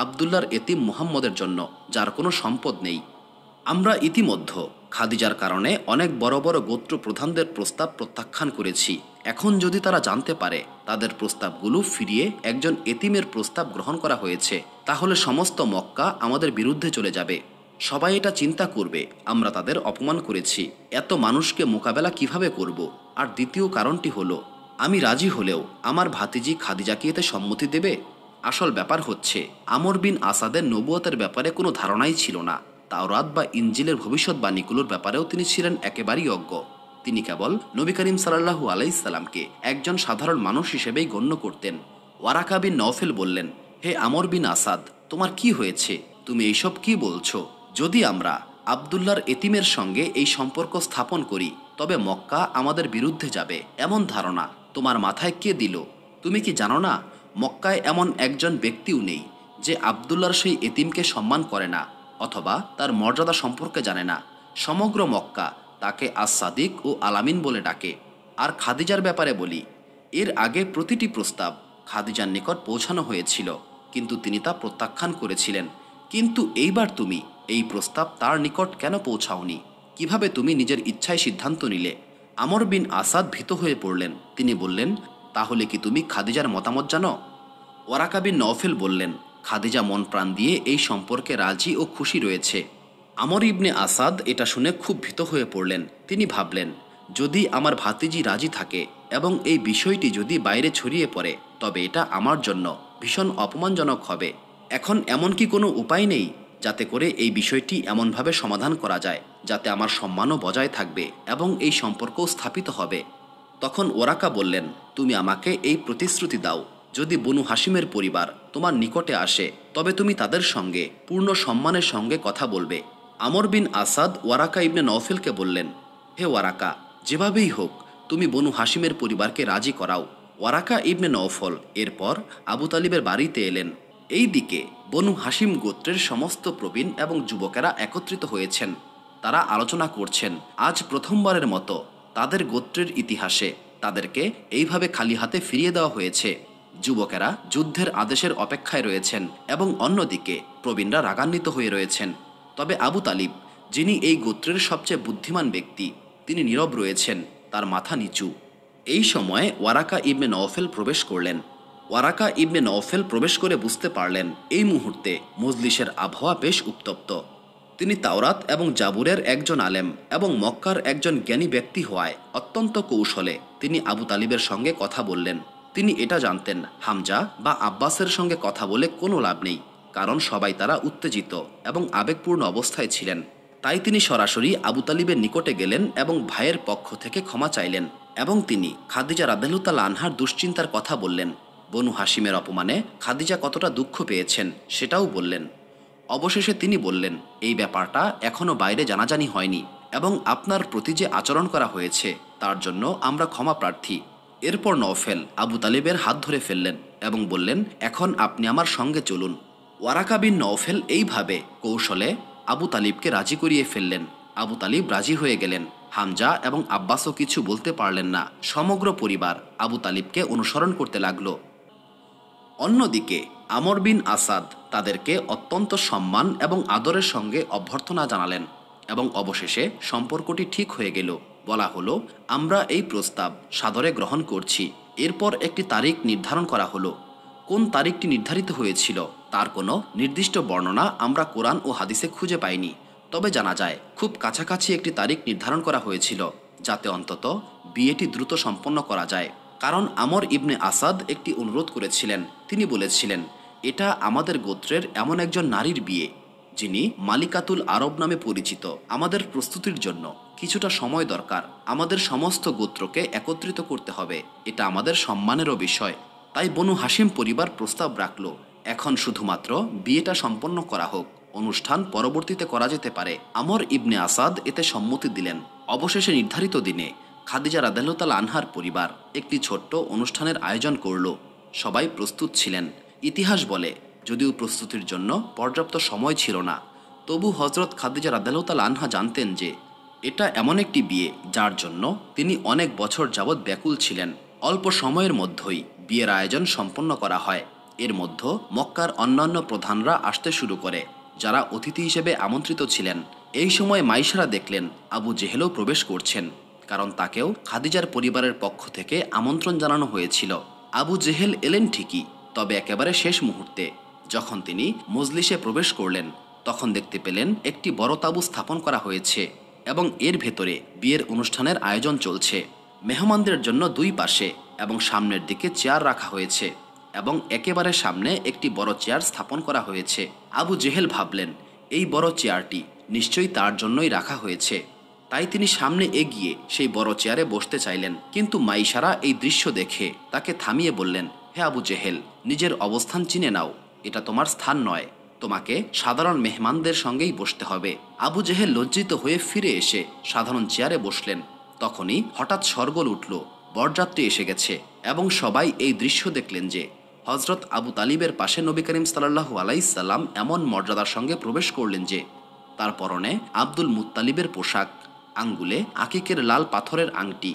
আবদুল্লার এতিম মুহাম্মদের জন্য, যার কোনো সম্পদ নেই। আমরা ইতিমধ্যে খাদিজার কারণে অনেক বড় বড় গোত্র প্রধানদের প্রস্তাব প্রত্যাখ্যান করেছি। এখন যদি তারা জানতে পারে তাদের প্রস্তাবগুলো ফিরিয়ে একজন এতিমের প্রস্তাব গ্রহণ করা হয়েছে, তাহলে সমস্ত মক্কা আমাদের বিরুদ্ধে চলে যাবে। সবাই এটা চিন্তা করবে আমরা তাদের অপমান করেছি। এত মানুষকে মোকাবেলা কিভাবে করব? আর দ্বিতীয় কারণটি হলো, আমি রাজি হলেও আমার ভাতিজি খাদিজা কি এতে সম্মতি দেবে? আসল ব্যাপার হচ্ছে, আমর বিন আসাদের নবুয়তের ব্যাপারে কোনো ধারণাই ছিল না। তাওরাত বা ইনজিলের ভবিষ্যৎবাণীগুলোর ব্যাপারেও তিনি ছিলেন একেবারেই অজ্ঞ। তিনি কেবল নবী করিম সাল্লাল্লাহু আলাইহিস সাল্লামকে একজন সাধারণ মানুষ হিসেবেই গণ্য করতেন। ওয়ারাকা বিন নওফেল বললেন, হে আমর বিন আসাদ, তোমার কি হয়েছে? তুমি এইসব কি বলছো? যদি আমরা আবদুল্লার এতিমের সঙ্গে এই সম্পর্ক স্থাপন করি তবে মক্কা আমাদের বিরুদ্ধে যাবে, এমন ধারণা তোমার মাথায় কে দিল? তুমি কি জানো না, মক্কায় এমন একজন ব্যক্তিও নেই যে আবদুল্লার সেই এতিমকে সম্মান করে না অথবা তার মর্যাদা সম্পর্কে জানে না। সমগ্র মক্কা তাকে আস সাদিক ও আলামিন বলে ডাকে। আর খাদিজার ব্যাপারে বলি, এর আগে প্রতিটি প্রস্তাব খাদিজার নিকট পৌঁছানো হয়েছিল, কিন্তু তিনি তা প্রত্যাখ্যান করেছিলেন। কিন্তু এইবার তুমি এই প্রস্তাব তার নিকট কেন পৌঁছাওনি? কিভাবে তুমি নিজের ইচ্ছায় সিদ্ধান্ত নিলে? আমর বিন আসাদ ভীত হয়ে পড়লেন। তিনি বললেন, তাহলে কি তুমি খাদিজার মতামত জানো? ওয়ারাকা বিন নওফেল বললেন, খাদিজা মন প্রাণ দিয়ে এই সম্পর্কে রাজি ও খুশি রয়েছে। আমর ইবনে আসাদ এটা শুনে খুব ভীত হয়ে পড়লেন। তিনি ভাবলেন, যদি আমার ভাতিজি রাজি থাকে এবং এই বিষয়টি যদি বাইরে ছড়িয়ে পড়ে তবে এটা আমার জন্য ভীষণ অপমানজনক হবে। এখন এমন কি কোনো উপায় নেই যাতে করে এই বিষয়টি এমনভাবে সমাধান করা যায় যাতে আমার সম্মানও বজায় থাকবে এবং এই সম্পর্কও স্থাপিত হবে? তখন ওরাকা বললেন, তুমি আমাকে এই প্রতিশ্রুতি দাও, যদি বনু হাসিমের পরিবার তোমার নিকটে আসে তবে তুমি তাদের সঙ্গে পূর্ণ সম্মানের সঙ্গে কথা বলবে। আমর বিন আসাদ ওয়ারাকা ইবনে নওফেলকে বললেন, হে ওয়ারাকা, যেভাবেই হোক তুমি বনু হাসিমের পরিবারকে রাজি করাও। ওয়ারাকা ইবনে নওফল এরপর আবু তালিবের বাড়িতে এলেন। এই দিকে বনু হাসিম গোত্রের সমস্ত প্রবীণ এবং যুবকেরা একত্রিত হয়েছেন। তারা আলোচনা করছেন, আজ প্রথমবারের মতো তাদের গোত্রের ইতিহাসে তাদেরকে এইভাবে খালি হাতে ফিরিয়ে দেওয়া হয়েছে। যুবকেরা যুদ্ধের আদেশের অপেক্ষায় রয়েছেন এবং অন্যদিকে প্রবীণরা রাগান্বিত হয়ে রয়েছেন। তবে আবু তালিব, যিনি এই গোত্রের সবচেয়ে বুদ্ধিমান ব্যক্তি, তিনি নীরব রয়েছেন, তার মাথা নিচু। এই সময় ওয়ারাকা ইবনে নওফেল প্রবেশ করলেন। ওয়ারাকা ইবনে নওফেল প্রবেশ করে বুঝতে পারলেন এই মুহূর্তে মজলিসের আবহাওয়া বেশ উত্তপ্ত। তিনি তাওরাত এবং জাবুরের একজন আলেম এবং মক্কার একজন জ্ঞানী ব্যক্তি হওয়ায় অত্যন্ত কৌশলে তিনি আবু তালিবের সঙ্গে কথা বললেন। তিনি এটা জানতেন হামজা বা আব্বাসের সঙ্গে কথা বলে কোনো লাভ নেই, কারণ সবাই তারা উত্তেজিত এবং আবেগপূর্ণ অবস্থায় ছিলেন। তাই তিনি সরাসরি আবু তালিবের নিকটে গেলেন এবং ভাইয়ের পক্ষ থেকে ক্ষমা চাইলেন এবং তিনি খাদিজা রাদিয়াল্লাহু তাআলা আনহার দুশ্চিন্তার কথা বললেন। বনু হাশিমের অপমানে খাদিজা কতটা দুঃখ পেয়েছেন সেটাও বললেন। অবশেষে তিনি বললেন, এই ব্যাপারটা এখনও বাইরে জানাজানি হয়নি এবং আপনার প্রতি যে আচরণ করা হয়েছে তার জন্য আমরা ক্ষমা প্রার্থী। এরপর নওফেল আবু তালিবের হাত ধরে ফেললেন এবং বললেন, এখন আপনি আমার সঙ্গে চলুন। ওয়ারাকা বিন নওফেল এইভাবে কৌশলে আবু তালিবকে রাজি করিয়ে ফেললেন। আবু তালিব রাজি হয়ে গেলেন। হামজা এবং আব্বাসও কিছু বলতে পারলেন না। সমগ্র পরিবার আবু তালিবকে অনুসরণ করতে লাগলো। অন্যদিকে আমর বিন আসাদ তাদেরকে অত্যন্ত সম্মান এবং আদরের সঙ্গে অভ্যর্থনা জানালেন এবং অবশেষে সম্পর্কটি ঠিক হয়ে গেল। বলা হলো, আমরা এই প্রস্তাব সাদরে গ্রহণ করছি। এরপর একটি তারিখ নির্ধারণ করা হলো। কোন তারিখটি নির্ধারিত হয়েছিল তার কোনো নির্দিষ্ট বর্ণনা আমরা কোরআন ও হাদিসে খুঁজে পাইনি, তবে জানা যায় খুব কাছাকাছি একটি তারিখ নির্ধারণ করা হয়েছিল, যাতে অন্তত বিয়েটি দ্রুত সম্পন্ন করা যায়। কারণ আমর ইবনে আসাদ একটি অনুরোধ করেছিলেন। তিনি বলেছিলেন, এটা আমাদের গোত্রের এমন একজন নারীর বিয়ে যিনি মালিকাতুল আরব নামে পরিচিত। আমাদের প্রস্তুতির জন্য কিছুটা সময় দরকার। আমাদের সমস্ত গোত্রকে একত্রিত করতে হবে। এটা আমাদের সম্মানেরও বিষয়। তাই বনু হাশিম পরিবার প্রস্তাব রাখল, এখন শুধুমাত্র বিয়েটা সম্পন্ন করা হোক, অনুষ্ঠান পরবর্তীতে করা যেতে পারে। আমর ইবনে আসাদ এতে সম্মতি দিলেন। অবশেষে নির্ধারিত দিনে খাদিজা রাদিয়াল্লাহু তাআলা আনহার পরিবার একটি ছোট্ট অনুষ্ঠানের আয়োজন করল। সবাই প্রস্তুত ছিলেন। ইতিহাস বলে, যদিও প্রস্তুতির জন্য পর্যাপ্ত সময় ছিল না, তবু হজরত খাদিজা রাদিয়াল্লাহু তাআলা আনহা জানতেন যে এটা এমন একটি বিয়ে যার জন্য তিনি অনেক বছর যাবৎ ব্যাকুল ছিলেন। অল্প সময়ের মধ্যেই বিয়ের আয়োজন সম্পন্ন করা হয়। এর মধ্যে মক্কার অন্যান্য প্রধানরা আসতে শুরু করে, যারা অতিথি হিসেবে আমন্ত্রিত ছিলেন। এই সময় মাইশারা দেখলেন আবু জেহেলও প্রবেশ করছেন, কারণ তাকেও খাদিজার পরিবারের পক্ষ থেকে আমন্ত্রণ জানানো হয়েছিল। আবু জেহেল এলেন ঠিকই, তবে একেবারে শেষ মুহূর্তে। যখন তিনি মজলিসে প্রবেশ করলেন তখন দেখতে পেলেন একটি বড় তাঁবু স্থাপন করা হয়েছে এবং এর ভেতরে বিয়ের অনুষ্ঠানের আয়োজন চলছে। মেহমানদের জন্য দুই পাশে এবং সামনের দিকে চেয়ার রাখা হয়েছে এবং একেবারে সামনে একটি বড় চেয়ার স্থাপন করা হয়েছে। আবু জেহেল ভাবলেন, এই বড় চেয়ারটি নিশ্চয়ই তার জন্যই রাখা হয়েছে। তাই তিনি সামনে এগিয়ে সেই বড় চেয়ারে বসতে চাইলেন, কিন্তু মাইশারা এই দৃশ্য দেখে তাকে থামিয়ে বললেন, হে আবু জেহেল, নিজের অবস্থান চিনে নাও। এটা তোমার স্থান নয়। তোমাকে সাধারণ মেহমানদের সঙ্গেই বসতে হবে। আবু জেহেল লজ্জিত হয়ে ফিরে এসে সাধারণ চেয়ারে বসলেন। তখনই হঠাৎ শোরগোল উঠল, বরযাত্রী এসে গেছে এবং সবাই এই দৃশ্য দেখলেন যে হজরত আবু তালিবের পাশে নবী করিম সাল্লাল্লাহু আলাইহি সাল্লাম এমন মর্যাদার সঙ্গে প্রবেশ করলেন যে তার পরনে আব্দুল মুত্তালিবের পোশাক, আঙ্গুলে আকিকের লাল পাথরের আংটি,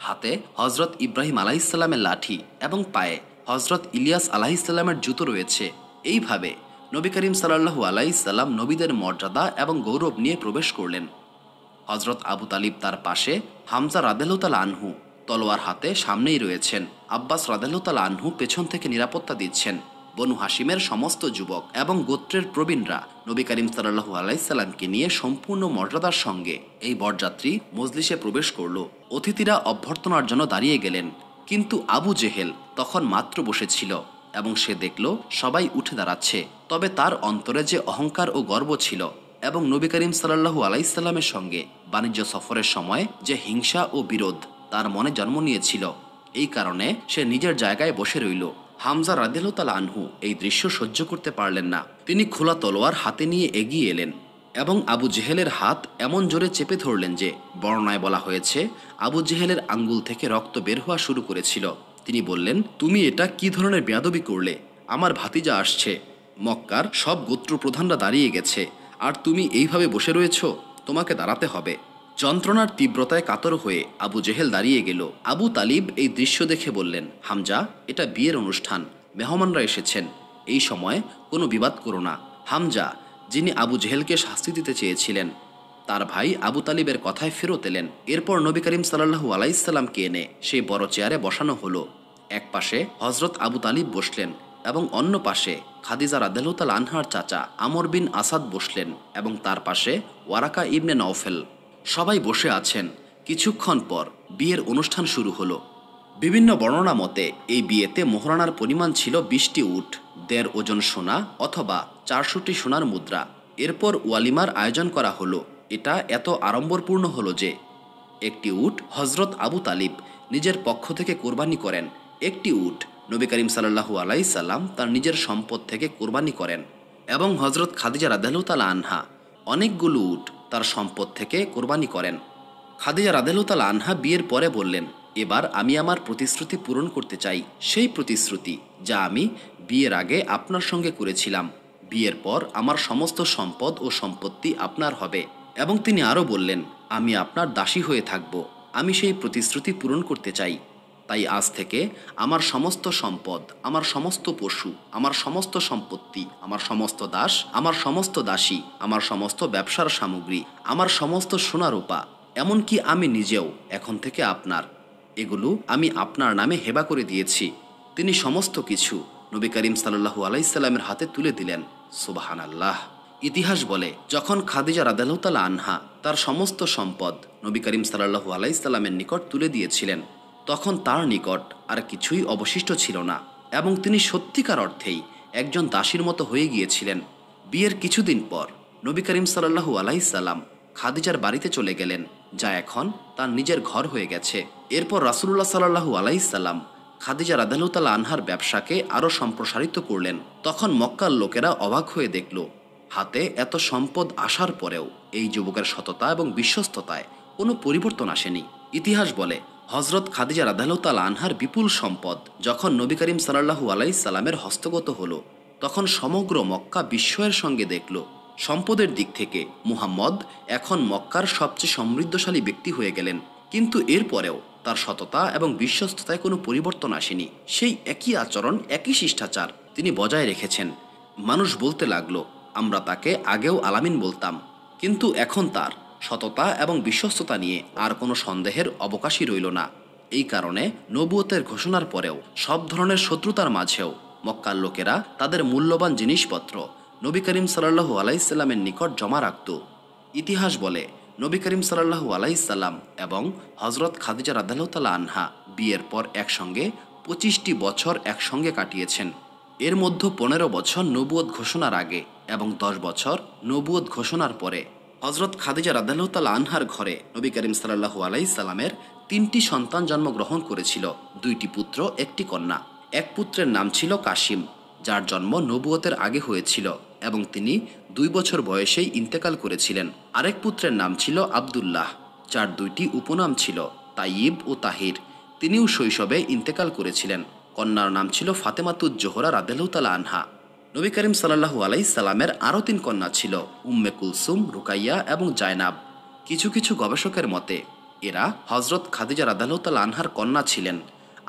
হাতে হজরত ইব্রাহিম আলাইহিসসালামের লাঠি এবং পায়ে হজরত ইলিয়াস আলাইহিসসালামের জুতো রয়েছে। এইভাবে নবী করিম সাল্লাল্লাহু আলাইহি সাল্লাম নবীদের মর্যাদা এবং গৌরব নিয়ে প্রবেশ করলেন। হজরত আবু তালিব তার পাশে, হামজা রাদিয়াল্লাহু তাআলা আনহু তলোয়ার হাতে সামনেই রয়েছেন, আব্বাস রাদিয়াল্লাহু তাআলা আনহু পেছন থেকে নিরাপত্তা দিচ্ছেন। বনু হাশিমের সমস্ত যুবক এবং গোত্রের প্রবীণরা নবী করিম সাল্লাল্লাহু আলাইহি সাল্লামকে নিয়ে সম্পূর্ণ মর্যাদার সঙ্গে এই বরযাত্রী মজলিসে প্রবেশ করল। অতিথিরা অভ্যর্থনার জন্য দাঁড়িয়ে গেলেন, কিন্তু আবু জেহেল তখন মাত্র বসেছিল এবং সে দেখল সবাই উঠে দাঁড়াচ্ছে। তবে তার অন্তরে যে অহংকার ও গর্ব ছিল এবং নবী করিম সাল্লাল্লাহু আলাইহি সাল্লামের সঙ্গে বাণিজ্য সফরের সময় যে হিংসা ও বিরোধ তার মনে জন্ম নিয়েছিল, এই কারণে সে নিজের জায়গায় বসে রইল। হামজা রাদিয়াল্লাহু তাআলা আনহু এই দৃশ্য সহ্য করতে পারলেন না। তিনি খোলা তলোয়ার হাতে নিয়ে এগিয়ে এলেন এবং আবু জেহেলের হাত এমন জোরে চেপে ধরলেন যে বর্ণনায় বলা হয়েছে আবু জেহেলের আঙ্গুল থেকে রক্ত বের হওয়া শুরু করেছিল। তিনি বললেন, তুমি এটা কি ধরনের বেয়াদবি করলে? আমার ভাতিজা আসছে, মক্কার সব গোত্র প্রধানরা দাঁড়িয়ে গেছে, আর তুমি এইভাবে বসে রয়েছ। তোমাকে দাঁড়াতে হবে। যন্ত্রণার তীব্রতায় কাতর হয়ে আবু জেহেল দাঁড়িয়ে গেল। আবু তালিব এই দৃশ্য দেখে বললেন, হামজা, এটা বিয়ের অনুষ্ঠান, মেহমানরা এসেছেন, এই সময় কোনো বিবাদ করো না। হামজা, যিনি আবু জেহেলকে শাস্তি দিতে চেয়েছিলেন, তার ভাই আবু তালিবের কথায় ফেরত এলেন। এরপর নবী করিম সাল্লাল্লাহু আলাইহি সাল্লামকে এনে সেই বড় চেয়ারে বসানো হলো। এক পাশে হজরত আবু তালিব বসলেন এবং অন্য পাশে খাদিজা রাদিয়াল্লাহু তাআলা আনহার চাচা আমর বিন আসাদ বসলেন এবং তার পাশে ওয়ারাকা ইবনে নওফেল। সবাই বসে আছেন। কিছুক্ষণ পর বিয়ের অনুষ্ঠান শুরু হলো। বিভিন্ন বর্ণনা মতে এই বিয়েতে মোহরানার পরিমাণ ছিল 20টি উট, 1.5 ওজন সোনা অথবা 400টি সোনার মুদ্রা। এরপর ওয়ালিমার আয়োজন করা হলো। এটা এত আড়ম্বরপূর্ণ হলো যে একটি উট হজরত আবু তালিব নিজের পক্ষ থেকে কোরবানি করেন, একটি উট নবী করিম সাল্লাল্লাহু আলাইহি সাল্লাম তার নিজের সম্পদ থেকে কোরবানি করেন এবং হজরত খাদিজা রাদিয়াল্লাহু তাআলা আনহা অনেকগুলো উট তার সম্পদ থেকে কোরবানি করেন। খাদিজা রাদিয়াল্লাহু তাআলা আনহা বিয়ের পরে বললেন, এবার আমি আমার প্রতিশ্রুতি পূরণ করতে চাই, সেই প্রতিশ্রুতি যা আমি বিয়ের আগে আপনার সঙ্গে করেছিলাম। বিয়ের পর আমার সমস্ত সম্পদ ও সম্পত্তি আপনার হবে। এবং তিনি আরও বললেন, আমি আপনার দাসী হয়ে থাকব। আমি সেই প্রতিশ্রুতি পূরণ করতে চাই। তাই আজ থেকে আমার সমস্ত সম্পদ, আমার সমস্ত পশু, আমার সমস্ত সম্পত্তি, আমার সমস্ত দাস, আমার সমস্ত দাসী, আমার সমস্ত ব্যবসার সামগ্রী, আমার সমস্ত সোনা রূপা, এমনকি আমি নিজেও এখন থেকে আপনার। এগুলো আমি আপনার নামে হেবা করে দিয়েছি। তিনি সমস্ত কিছু নবী করিম সাল্লাল্লাহু আলাইহি সাল্লামের হাতে তুলে দিলেন। সুবহানাল্লাহ। ইতিহাস বলে, যখন খাদিজা রাদিয়াল্লাহু তাআলা আনহা তার সমস্ত সম্পদ নবী করিম সাল্লাল্লাহু আলাইহি সাল্লামের নিকট তুলে দিয়েছিলেন, তখন তার নিকট আর কিছুই অবশিষ্ট ছিল না এবং তিনি সত্যিকার অর্থেই একজন দাসীর মতো হয়ে গিয়েছিলেন। বিয়ের কিছুদিন পর নবী করিম সাল্লাল্লাহু আলাইহি সাল্লাম খাদিজার বাড়িতে চলে গেলেন, যা এখন তার নিজের ঘর হয়ে গেছে। এরপর রাসূলুল্লাহ সাল্লাল্লাহু আলাইহি সাল্লাম খাদিজা রাদিয়াল্লাহু তাআলা আনহার ব্যবসাকে আরও সম্প্রসারিত করলেন। তখন মক্কার লোকেরা অবাক হয়ে দেখল, হাতে এত সম্পদ আসার পরেও এই যুবকের সততা এবং বিশ্বস্ততায় কোনো পরিবর্তন আসেনি। ইতিহাস বলে, হজরত খাদিজা রাদিয়াল্লাহু তাআলা আনহার বিপুল সম্পদ যখন নবী করিম সাল্লাল্লাহু আলাইহি সাল্লামের হস্তগত হলো, তখন সমগ্র মক্কা বিস্ময়ের সঙ্গে দেখল, সম্পদের দিক থেকে মুহাম্মদ এখন মক্কার সবচেয়ে সমৃদ্ধশালী ব্যক্তি হয়ে গেলেন। কিন্তু এরপরেও তার সততা এবং বিশ্বস্ততায় কোনো পরিবর্তন আসেনি। সেই একই আচরণ, একই শিষ্টাচার তিনি বজায় রেখেছেন। মানুষ বলতে লাগলো, আমরা তাকে আগেও আলামিন বলতাম, কিন্তু এখন তার সততা এবং বিশ্বস্ততা নিয়ে আর কোনো সন্দেহের অবকাশই রইল না। এই কারণে নবুয়তের ঘোষণার পরেও সব ধরনের শত্রুতার মাঝেও মক্কার লোকেরা তাদের মূল্যবান জিনিসপত্র নবী করিম সাল্লাল্লাহু আলাইহি সাল্লামের নিকট জমা রাখত। ইতিহাস বলে, নবী করিম সাল্লাল্লাহু আলাইহি সাল্লাম এবং হজরত খাদিজা রাদিয়াল্লাহু তাআলা আনহা বিয়ের পর একসঙ্গে 25টি বছর একসঙ্গে কাটিয়েছেন। এর মধ্যে 15 বছর নবুয়ত ঘোষণার আগে এবং 10 বছর নবুয়ত ঘোষণার পরে। হজরত খাদিজা রাদিয়াল্লাহু তাআলা আনহার ঘরে নবী করিম সাল্লাল্লাহু আলাইহি সাল্লামের 3টি সন্তান জন্মগ্রহণ করেছিল, 2টি পুত্র, 1টি কন্যা। এক পুত্রের নাম ছিল কাশিম, যার জন্ম নবুয়তের আগে হয়েছিল এবং তিনি 2 বছর বয়সেই ইন্তেকাল করেছিলেন। আরেক পুত্রের নাম ছিল আব্দুল্লাহ, যার 2টি উপনাম ছিল তাইয়িব ও তাহির। তিনিও শৈশবে ইন্তেকাল করেছিলেন। কন্যার নাম ছিল ফাতেমাতুজ জোহরা রাদিয়াল্লাহু তাআলা আনহা। নবী করিম সাল্লাল্লাহু আলাইহি সাল্লামের আরও 3 কন্যা ছিল, উম্মে কুলসুম, রুকাইয়া এবং জায়নাব। কিছু কিছু গবেষকের মতে এরা হজরত খাদিজা রাদিয়াল্লাহু তাআলা আনহার কন্যা ছিলেন।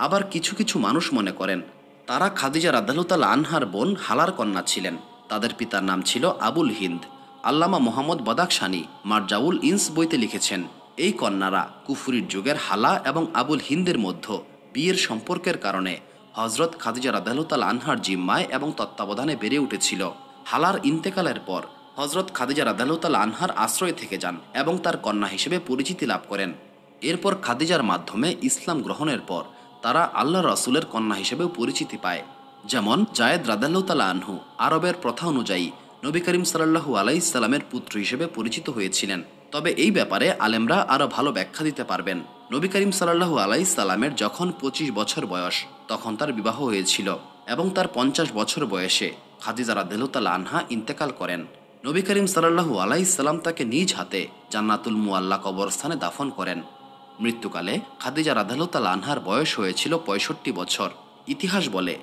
আবার কিছু কিছু মানুষ মনে করেন তারা খাদিজা রাদিয়াল্লাহু তাআলা আনহার বোন হালার কন্যা ছিলেন। তাদের পিতার নাম ছিল আবুল হিন্দ। আল্লামা মোহাম্মদ বদাখশানী মারজাউল ইনস বইতে লিখেছেন, এই কন্যারা কুফরির যুগের হালা এবং আবুল হিন্দের মধ্যে বিয়ের সম্পর্কের কারণে হজরত খাদিজা রাদিয়াল্লাহু তাআলা আনহার জিম্মায় এবং তত্ত্বাবধানে বেড়ে উঠেছিল। হালার ইন্তেকালের পর হজরত খাদিজা রাদিয়াল্লাহু তাআলা আনহার আশ্রয় থেকে যান এবং তার কন্যা হিসেবে পরিচিতি লাভ করেন। এরপর খাদিজার মাধ্যমে ইসলাম গ্রহণের পর তারা আল্লাহ রাসূলের কন্যা হিসেবেও পরিচিতি পায়। যেমন জায়েদ রাদিয়াল্লাহু তাআলা আনহু আরবের প্রথা অনুযায়ী নবী করিম সাল্লাল্লাহু আলাইহি সাল্লামের পুত্র হিসেবে পরিচিত হয়েছিলেন। তবে এই ব্যাপারে আলেমরা আরও ভালো ব্যাখ্যা দিতে পারবেন। নবী করিম সাল্লাল্লাহু আলাইহি সাল্লামের যখন 25 বছর বয়স, তখন তার বিবাহ হয়েছিল এবং তার 50 বছর বয়সে খাদিজা রাদিয়াল্লাহু তাআলা আনহা ইন্তেকাল করেন। নবী করিম সাল্লাল্লাহু আলাইহি সাল্লাম তাকে নিজ হাতে জান্নাতুল মুআল্লা কবরস্থানে দাফন করেন। মৃত্যুকালে খাদিজা রাদিয়াল্লাহু তাআলা আনহার বয়স হয়েছিল 65 বছর। ইতিহাস বলে,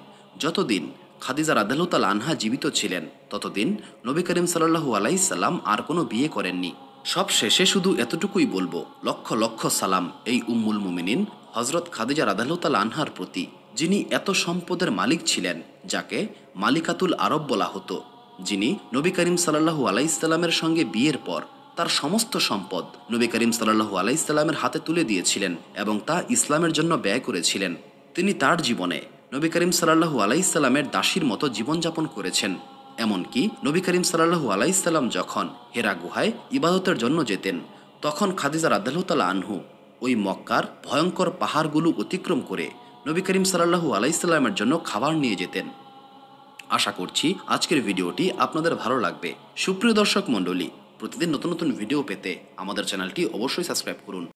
যতদিন খাদিজা রাদিয়াল্লাহু তাআলা আনহা জীবিত ছিলেন ততদিন নবী করিম সাল্লাল্লাহু আলাইহি সাল্লাম আর কোনো বিয়ে করেননি। সব শেষে শুধু এতটুকুই বলবো, লক্ষ লক্ষ সালাম এই উম্মুল মুমিনিন হজরত খাদিজা রাদিয়াল্লাহু তাআলা আনহার প্রতি, যিনি এত সম্পদের মালিক ছিলেন, যাকে মালিকাতুল আরব বলা হতো, যিনি নবী করিম সাল্লাল্লাহু আলাইহি সাল্লামের সঙ্গে বিয়ের পর তার সমস্ত সম্পদ নবী করিম সাল্লাল্লাহু আলাইহি সাল্লামের হাতে তুলে দিয়েছিলেন এবং তা ইসলামের জন্য ব্যয় করেছিলেন। তিনি তার জীবনে নবী করিম সাল্লাল্লাহু আলাইহি সাল্লামের দাসীর মতো জীবনযাপন করেছেন। এমনকি নবী করিম সাল্লাল্লাহু আলাইহি সাল্লাম যখন হেরা গুহায় ইবাদতের জন্য যেতেন, তখন খাদিজা রাদিয়াল্লাহু তাআলা আনহু ওই মক্কার ভয়ঙ্কর পাহাড়গুলো অতিক্রম করে নবী করিম সাল্লাল্লাহু আলাইহি সাল্লামের জন্য খাবার নিয়ে যেতেন। আশা করছি আজকের ভিডিওটি আপনাদের ভালো লাগবে। সুপ্রিয় দর্শক মণ্ডলী, প্রতিদিন নতুন নতুন ভিডিও পেতে আমাদের চ্যানেলটি অবশ্যই সাবস্ক্রাইব করুন।